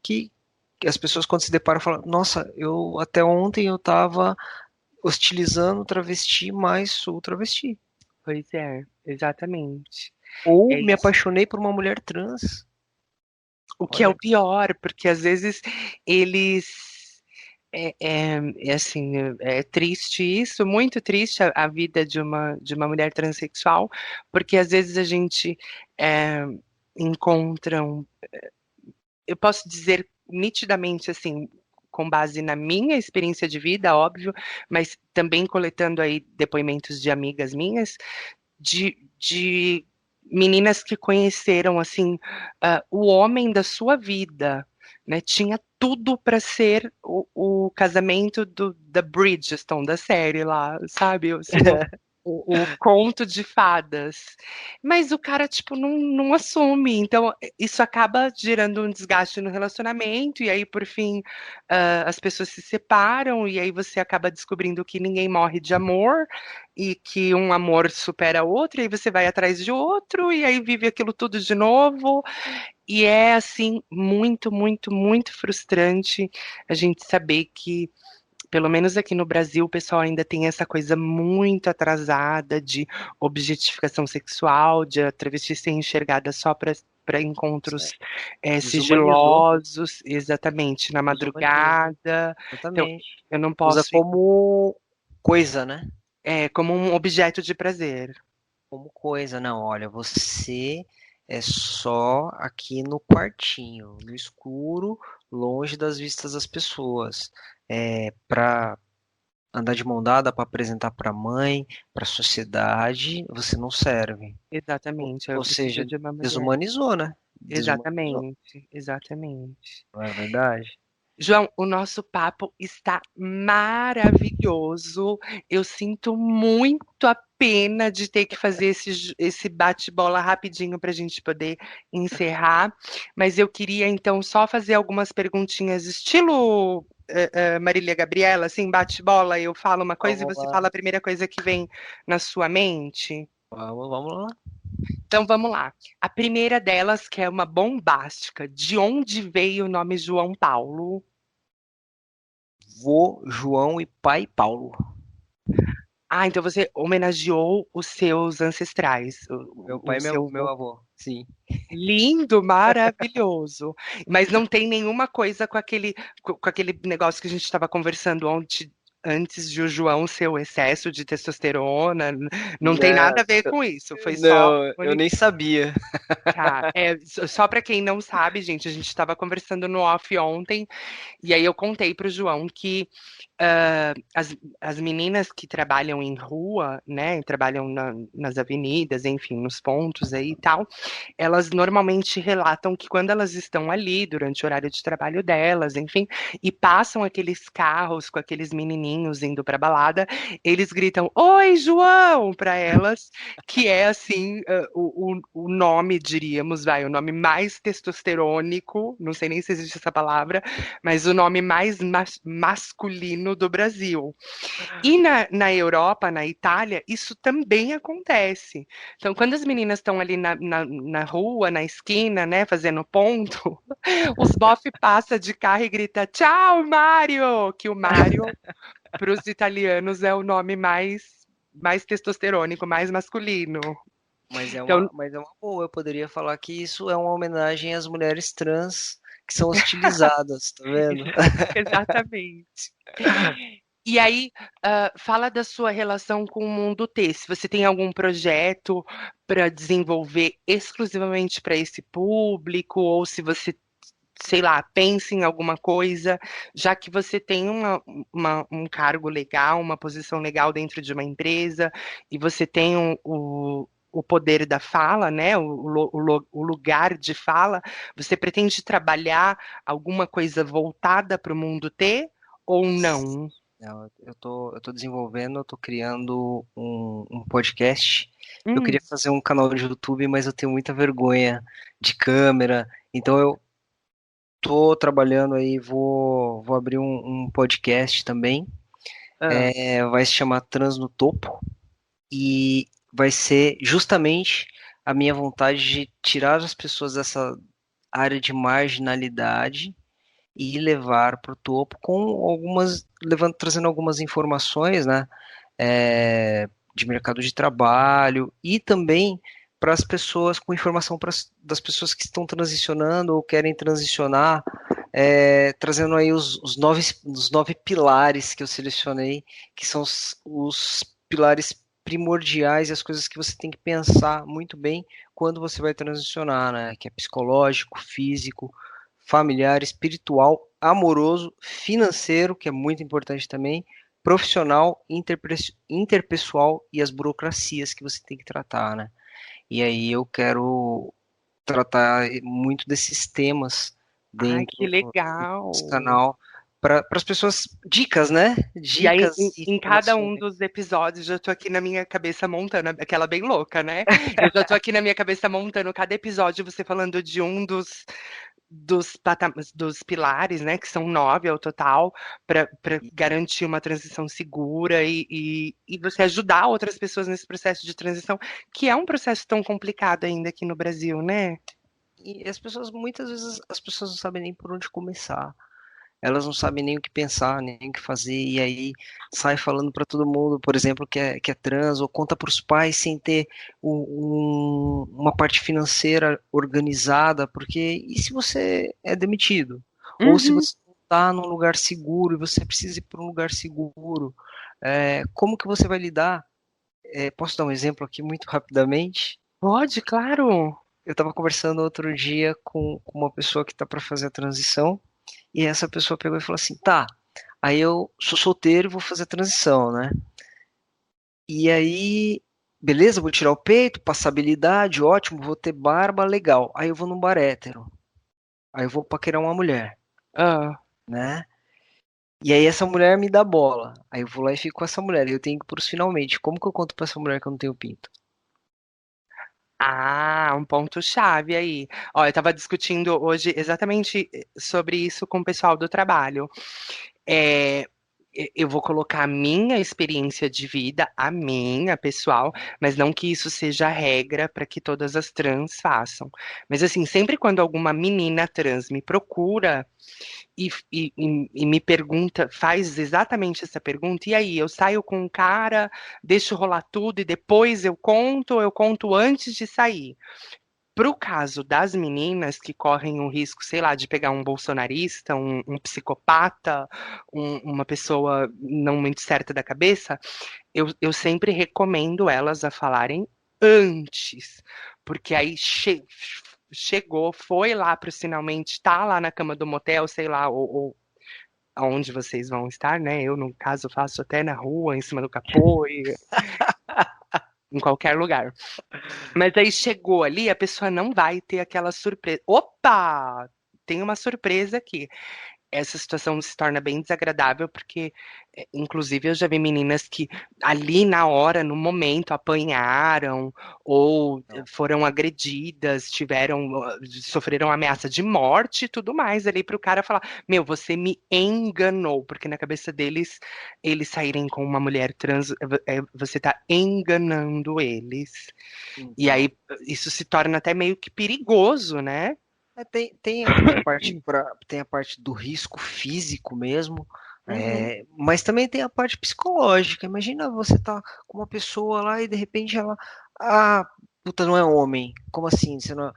que, que as pessoas quando se deparam falam, nossa, eu até ontem eu estava hostilizando travesti, mas sou travesti. Pois é, exatamente. Ou É me isso. apaixonei por uma mulher trans. O que é o Olha, pior, porque às vezes eles, É assim, é triste isso, muito triste a vida de uma mulher transexual, porque às vezes a gente é, encontra, eu posso dizer nitidamente assim, com base na minha experiência de vida, óbvio, mas também coletando aí depoimentos de amigas minhas, de meninas que conheceram assim o homem da sua vida, né? Tinha tudo para ser o casamento da Bridgerton, da série lá, sabe? Assim, o conto de fadas. Mas o cara, tipo, não assume. Então, isso acaba gerando um desgaste no relacionamento, e aí, por fim, as pessoas se separam, e aí você acaba descobrindo que ninguém morre de amor, e que um amor supera outro, e aí você vai atrás de outro, e aí vive aquilo tudo de novo. E é, assim, muito, muito, muito frustrante a gente saber que pelo menos aqui no Brasil, o pessoal ainda tem essa coisa muito atrasada de objetificação sexual, de a travesti ser enxergada só para encontros Certo. Desumanizou, sigilosos, exatamente, na desumanizou, madrugada. Então, exatamente. eu não Usa posso ir como coisa, né? como um objeto de prazer. Como coisa. Não, olha, você é só aqui no quartinho, no escuro, longe das vistas das pessoas. Para andar de mão dada, para apresentar para a mãe, para a sociedade, você não serve. Exatamente, eu Ou preciso seja, de uma mulher. desumanizou, né? Desumanizou, Exatamente, exatamente. não é verdade? João, o nosso papo está maravilhoso. Eu sinto muito a pena de ter que fazer esse bate-bola rapidinho para a gente poder encerrar. Mas eu queria então só fazer algumas perguntinhas, estilo Marília Gabriela, assim, bate-bola. Eu falo uma coisa e Vamos você lá, fala a primeira coisa que vem na sua mente. vamos lá. Então vamos lá. A primeira delas, que é uma bombástica. De onde veio o nome João Paulo? Vô João e pai Paulo. Ah, então você homenageou os seus ancestrais, Meu o pai e seu meu avô. Sim. lindo, maravilhoso. Mas não tem nenhuma coisa com aquele negócio que a gente estava conversando ontem, antes de o João ser o excesso de testosterona. Não tem Não, nada a ver com isso. Foi só não, eu nem sabia. tá. Só para quem não sabe, gente, a gente estava conversando no off ontem. E aí eu contei para o João que as meninas que trabalham em rua, né, trabalham nas avenidas, enfim, nos pontos aí e tal, elas normalmente relatam que quando elas estão ali durante o horário de trabalho delas, enfim, e passam aqueles carros com aqueles menininhos indo para balada, eles gritam "Oi, João!" para elas, que é assim o nome, diríamos, vai, o nome mais testosterônico, não sei nem se existe essa palavra, mas o nome mais masculino do Brasil. E na Europa, na Itália, isso também acontece. Então, quando as meninas estão ali na rua, na esquina, né, fazendo ponto, os bofe passa de carro e grita "Tchau, Mário!", que o Mário, para os italianos, é o nome mais testosterônico, mais masculino. Então, Mas é uma boa. Eu poderia falar que isso é uma homenagem às mulheres trans que são hostilizadas, tá vendo? exatamente. E aí, fala da sua relação com o mundo T. Se você tem algum projeto para desenvolver exclusivamente para esse público, ou se você, sei lá, pensa em alguma coisa, já que você tem um cargo legal, uma posição legal dentro de uma empresa, e você tem o poder da fala, né, o lugar de fala, você pretende trabalhar alguma coisa voltada para o mundo T ou não? Não, eu tô desenvolvendo, eu tô criando um podcast. Eu queria Hum, fazer um canal de YouTube, mas eu tenho muita vergonha de câmera. Então eu tô trabalhando aí, vou abrir um podcast também. ah, Vai se chamar Trans no Topo e vai ser justamente a minha vontade de tirar as pessoas dessa área de marginalidade e levar para o topo com trazendo algumas informações, né, de mercado de trabalho e também para as pessoas com informação das pessoas que estão transicionando ou querem transicionar trazendo aí os nove pilares que eu selecionei, que são os pilares primordiais e as coisas que você tem que pensar muito bem quando você vai transicionar, né? Que é psicológico, físico, familiar, espiritual, amoroso, financeiro, que é muito importante também, profissional, interpessoal e as burocracias que você tem que tratar, né? E aí eu quero tratar muito desses temas Ai, que dentro desse legal. canal para as pessoas, dicas, né? E aí, Dicas em, e em cada um informações. dos episódios, eu tô aqui na minha cabeça montando, aquela bem louca, né? Eu já tô aqui na minha cabeça montando cada episódio, você falando de um dos pilares, né? Que são 9 ao total, para garantir uma transição segura e você ajudar outras pessoas nesse processo de transição, que é um processo tão complicado ainda aqui no Brasil, né? E as pessoas, muitas vezes, as pessoas não sabem nem por onde começar. Elas não sabem nem o que pensar, nem o que fazer, e aí sai falando para todo mundo, por exemplo, que é trans, ou conta para os pais sem ter uma parte financeira organizada, porque e se você é demitido? Ou se Uhum. você está num lugar seguro e você precisa ir para um lugar seguro, como que você vai lidar? Posso dar um exemplo aqui muito rapidamente? Pode, claro. Eu estava conversando outro dia com uma pessoa que está para fazer a transição, e essa pessoa pegou e falou assim: tá, aí eu sou solteiro e vou fazer a transição, né? E aí, beleza, vou tirar o peito, passabilidade, ótimo, vou ter barba, legal. Aí eu vou num bar hétero, aí eu vou paquerar uma mulher, Ah. né? E aí essa mulher me dá bola. Aí eu vou lá e fico com essa mulher. Aí eu tenho que ir pros finalmente. Como que eu conto pra essa mulher que eu não tenho pinto? Ah, um ponto-chave aí. Ó, eu estava discutindo hoje exatamente sobre isso com o pessoal do trabalho. É, eu vou colocar a minha experiência de vida, a minha pessoal, mas não que isso seja a regra para que todas as trans façam. Mas assim, sempre quando alguma menina trans me procura e me pergunta, faz exatamente essa pergunta, e aí, eu saio com um cara, deixo rolar tudo e depois ou eu conto antes de sair. Para o caso das meninas que correm o risco, sei lá, de pegar um bolsonarista, um psicopata, uma pessoa não muito certa da cabeça, eu sempre recomendo elas a falarem antes, porque aí chegou, foi lá para finalmente, tá lá na cama do motel, sei lá, ou aonde vocês vão estar, né? Eu, no caso, faço até na rua, em cima do capô, em qualquer lugar. Mas aí chegou ali, a pessoa não vai ter aquela surpresa. Opa! Tem uma surpresa aqui. Essa situação se torna bem desagradável, porque, inclusive, eu já vi meninas que ali na hora, no momento, apanharam ou Não. foram agredidas, sofreram ameaça de morte e tudo mais ali para o cara falar: Meu, você me enganou, porque na cabeça deles, eles saírem com uma mulher trans, você tá enganando eles. E Então, aí isso se torna até meio que perigoso, né? tem a parte do risco físico mesmo, Uhum. mas também tem a parte psicológica. Imagina você tá com uma pessoa lá e de repente ela, ah, puta, não é homem. Como assim? Você não...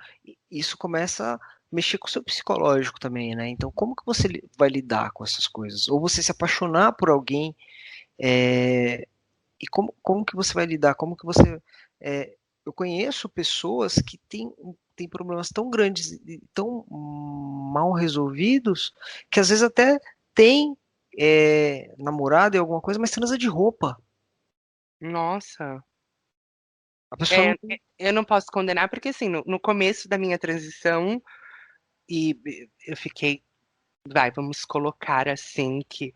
Isso começa a mexer com o seu psicológico também, né? Então, como que você vai lidar com essas coisas? Ou você se apaixonar por alguém, é, e como que você vai lidar? Como que você. Eu conheço pessoas que têm problemas tão grandes e tão mal resolvidos que às vezes até tem namorado e alguma coisa, mas transa de roupa. Nossa. A pessoa não tem. Eu não posso condenar, porque assim, no começo da minha transição, eu fiquei, vamos colocar assim, que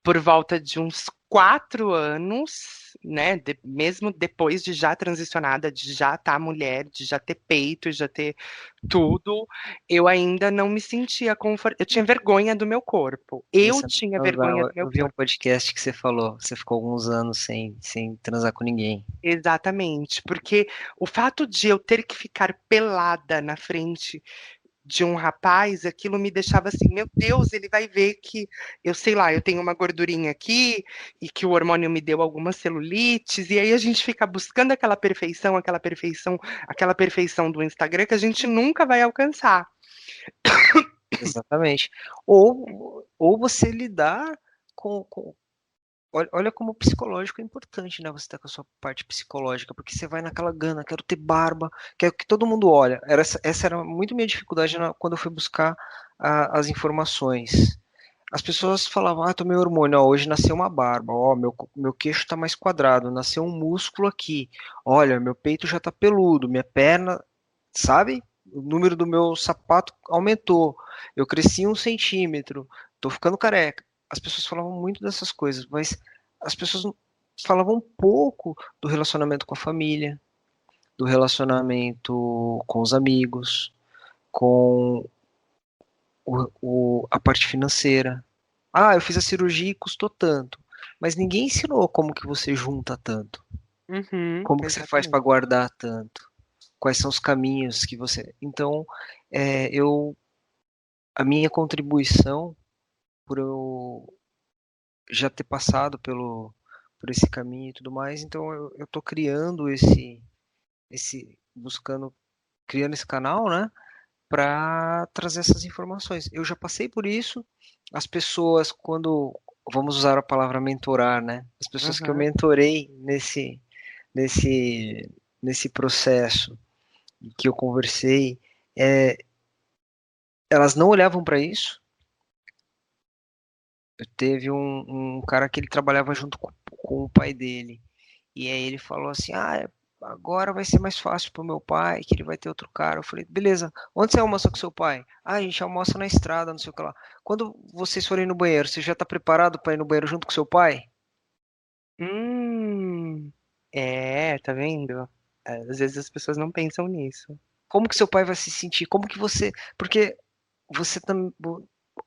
por volta de uns 4 anos, né, mesmo depois de já transicionada, de já estar mulher, de já ter peito, já ter tudo, eu ainda não me sentia confortável. Eu tinha vergonha do meu corpo. Eu Você não tinha vergonha do transava. meu Eu vi um corpo. podcast que você falou, você ficou alguns anos sem transar com ninguém. Exatamente, porque o fato de eu ter que ficar pelada na frente de um rapaz, aquilo me deixava assim, meu Deus, ele vai ver que eu sei lá, eu tenho uma gordurinha aqui e que o hormônio me deu algumas celulites, e aí a gente fica buscando aquela perfeição do Instagram que a gente nunca vai alcançar. Exatamente. Ou você lidar com. Olha como o psicológico é importante, né? Você tá com a sua parte psicológica, porque você vai naquela gana, quero ter barba, quero que todo mundo olha. Essa era muito minha dificuldade quando eu fui buscar as informações. As pessoas falavam, tomei hormônio, ó, hoje nasceu uma barba, ó, meu queixo tá mais quadrado, nasceu um músculo aqui, olha, meu peito já tá peludo, minha perna, sabe? O número do meu sapato aumentou, eu cresci 1 centímetro, tô ficando careca. As pessoas falavam muito dessas coisas, mas as pessoas falavam um pouco do relacionamento com a família, do relacionamento com os amigos, com a parte financeira. Eu fiz a cirurgia e custou tanto. Mas ninguém ensinou como que você junta tanto. Uhum, Como que você faz para exatamente. guardar tanto? Quais são os caminhos que você. Então, eu a minha contribuição por eu já ter passado por esse caminho e tudo mais, então eu tô criando buscando, criando esse canal, né? Para trazer essas informações. Eu já passei por isso. As pessoas, quando vamos usar a palavra mentorar, né? As pessoas que eu Aham. mentorei nesse, nesse processo que eu conversei, é, elas não olhavam para isso. Teve um cara que ele trabalhava junto com o pai dele. E aí ele falou assim: agora vai ser mais fácil pro meu pai, que ele vai ter outro cara. Eu falei: beleza, onde você almoça com seu pai? A gente almoça na estrada, não sei o que lá. Quando vocês forem no banheiro, você já tá preparado para ir no banheiro junto com seu pai? Tá vendo? Às vezes as pessoas não pensam nisso. Como que seu pai vai se sentir? Como que você. Porque você também.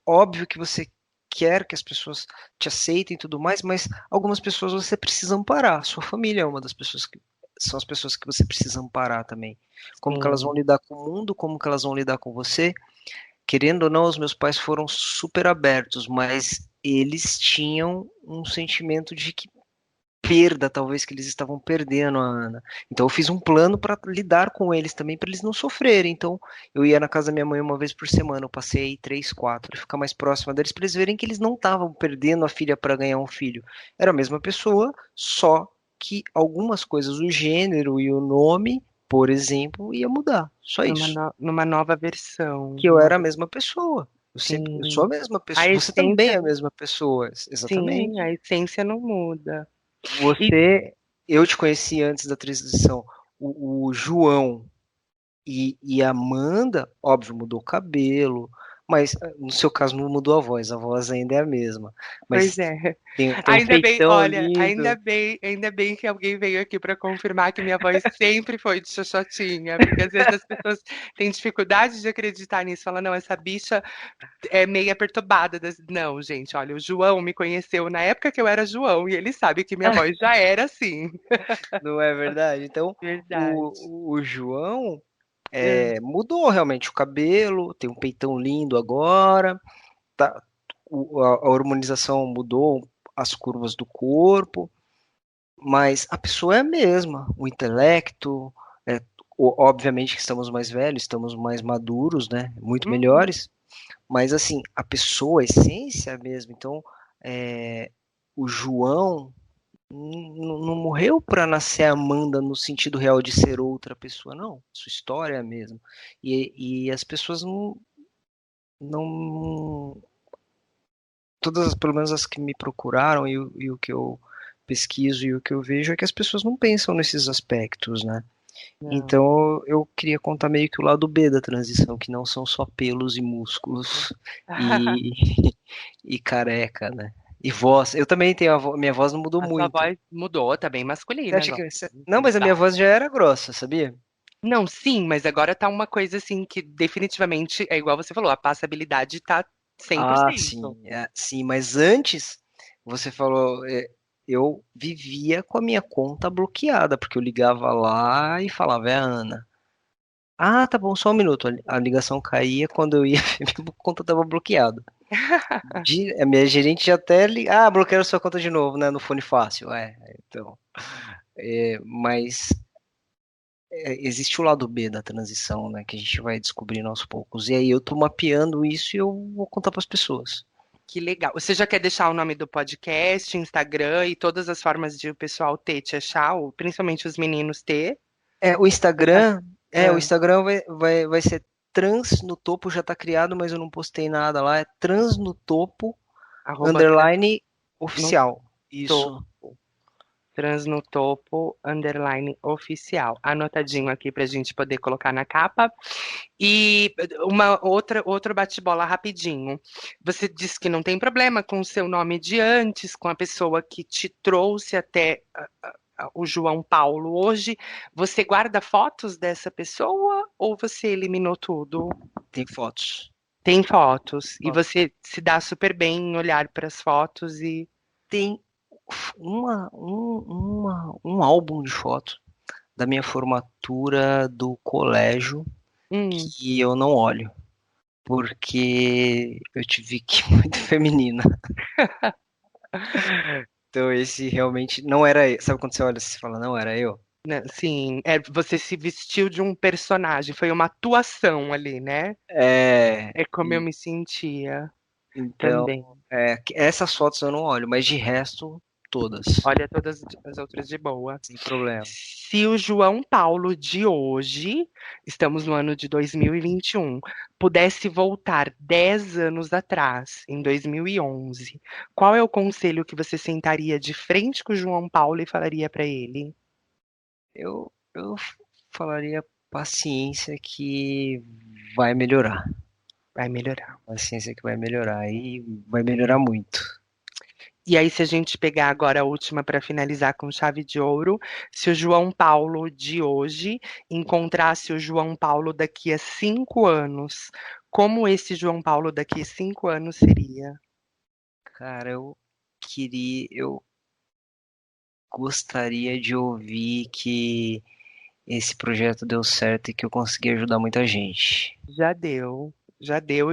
Óbvio que você quer que as pessoas te aceitem e tudo mais, mas algumas pessoas você precisa amparar. Sua família é uma das pessoas que. São as pessoas que você precisa amparar também. Como que elas vão Sim. lidar com o mundo, como que elas vão lidar com você. Querendo ou não, os meus pais foram super abertos, mas eles tinham um sentimento de que perda, talvez que eles estavam perdendo a Ana. Então eu fiz um plano para lidar com eles também, para eles não sofrerem. Então eu ia na casa da minha mãe uma vez por semana, eu passei aí 3, 4, para ficar mais próxima deles, para eles verem que eles não estavam perdendo a filha para ganhar um filho. Era a mesma pessoa, só que algumas coisas, o gênero e o nome, por exemplo, ia mudar. Só isso. Numa nova versão. Que eu era a mesma pessoa. Eu sou a Sim. mesma A pessoa. Você também é essência, a mesma pessoa. sim, Exatamente. a essência não muda. E Você, eu te conheci antes da transição. O João e a Amanda, óbvio, mudou o cabelo, mas no seu caso não mudou a voz ainda é a mesma. pois Mas é. tem um Ainda bem, peitão olha, lindo. ainda bem que alguém veio aqui para confirmar que minha voz sempre foi de xoxotinha, porque às vezes as pessoas têm dificuldade de acreditar nisso, fala, não, essa bicha é meia perturbada. Não, gente, olha, o João me conheceu na época que eu era João e ele sabe que minha voz já era assim. Não é verdade? Então, Verdade. o João mudou realmente o cabelo, tem um peitão lindo agora, tá, a hormonização mudou as curvas do corpo, mas a pessoa é a mesma, o intelecto, é, obviamente que estamos mais velhos, estamos mais maduros, né, muito Uhum. melhores, mas assim, a pessoa, a essência é a mesma, então é, o João não morreu para nascer Amanda no sentido real de ser outra pessoa, não, sua história é a mesma, e as pessoas não, todas, pelo menos as que me procuraram e o que eu pesquiso e o que eu vejo é que as pessoas não pensam nesses aspectos, né? Não. Então eu queria contar meio que o lado B da transição, que não são só pelos e músculos e, e careca, né? E voz. Eu também tenho minha voz não mudou A sua muito. voz mudou, tá bem Você masculina acha agora. que não, mas a minha Tá. voz já era grossa, sabia? Não, sim, mas agora tá uma coisa assim que definitivamente é igual você falou, a passabilidade tá Ah, 100%. sim, sim, mas antes você falou, eu vivia com a minha conta bloqueada, porque eu ligava lá e falava, é a Ana. Ah, tá bom, só um minuto. A ligação caía quando eu ia ver, minha conta tava bloqueada. A minha gerente já até bloquearam sua conta de novo, né, no Fone Fácil. Então, mas existe o lado B da transição, né? Que a gente vai descobrindo aos poucos. E aí eu tô mapeando isso e eu vou contar para as pessoas. Que legal. Você já quer deixar o nome do podcast, Instagram e todas as formas de o pessoal ter, te achar, ou principalmente os meninos ter? É, o Você tá- Instagram, o ah, Instagram vai ser trans no topo, já tá criado, mas eu não postei nada lá. É trans no topo, arroba underline no oficial. Isso. topo. Trans no topo, underline oficial. Anotadinho aqui pra gente poder colocar na capa. E outro bate-bola rapidinho. Você disse que não tem problema com o seu nome de antes, com a pessoa que te trouxe até o João Paulo hoje. Você guarda fotos dessa pessoa ou você eliminou tudo? Tem fotos. Tem fotos. E Fotos. você se dá super bem em olhar para as fotos e. Tem um álbum de fotos da minha formatura do colégio Hum, que eu não olho, porque eu tive que ir muito feminina. Então esse realmente não era eu. Sabe quando você olha e você fala, não era eu? né, sim, você se vestiu de um personagem, foi uma atuação ali, né? É, É como eu me sentia então, também. essas fotos eu não olho, mas de resto, todas, Olha todas as outras de boa. sem problema. Se o João Paulo de hoje, estamos no ano de 2021, pudesse voltar 10 anos atrás, em 2011, qual é o conselho que você sentaria de frente com o João Paulo e falaria para ele? Eu falaria paciência que vai melhorar. Vai melhorar. Paciência que vai melhorar e vai melhorar muito. E aí, se a gente pegar agora a última para finalizar com chave de ouro, se o João Paulo de hoje encontrasse o João Paulo daqui a 5 anos, como esse João Paulo daqui a 5 anos seria? Cara, eu gostaria de ouvir que esse projeto deu certo e que eu consegui ajudar muita gente. Já deu,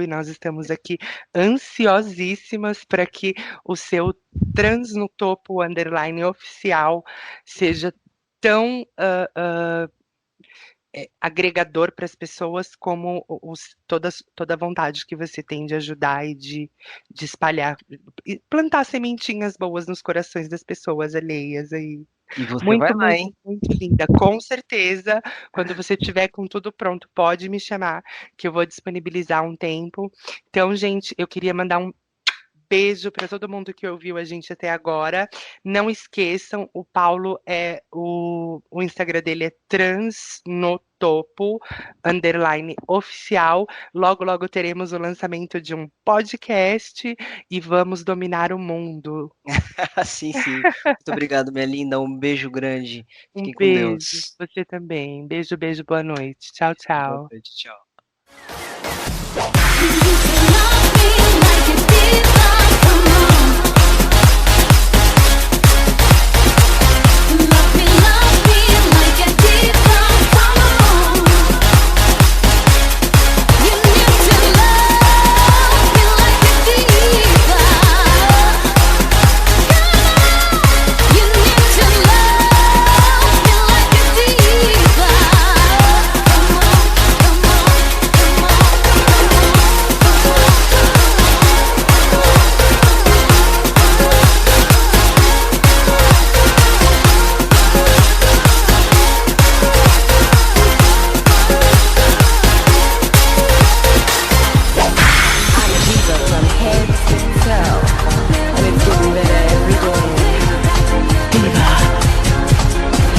e nós estamos aqui ansiosíssimas para que o seu Trans no Topo underline oficial seja tão agregador para as pessoas como toda a vontade que você tem de ajudar e de espalhar, e plantar sementinhas boas nos corações das pessoas alheias aí. E você vai Muito, lá, muito, hein? muito linda. Com certeza, quando você tiver com tudo pronto, pode me chamar, que eu vou disponibilizar um tempo. Então, gente, eu queria mandar um beijo para todo mundo que ouviu a gente até agora. Não esqueçam, o Paulo o Instagram dele é transnotopo underline oficial. Logo, logo teremos o lançamento de um podcast e vamos dominar o mundo. Sim, sim. Muito obrigado, minha linda. Um beijo grande. Um Fiquem com beijo, Deus. você também. Beijo, beijo, boa noite. Tchau, Boa tchau. noite, tchau.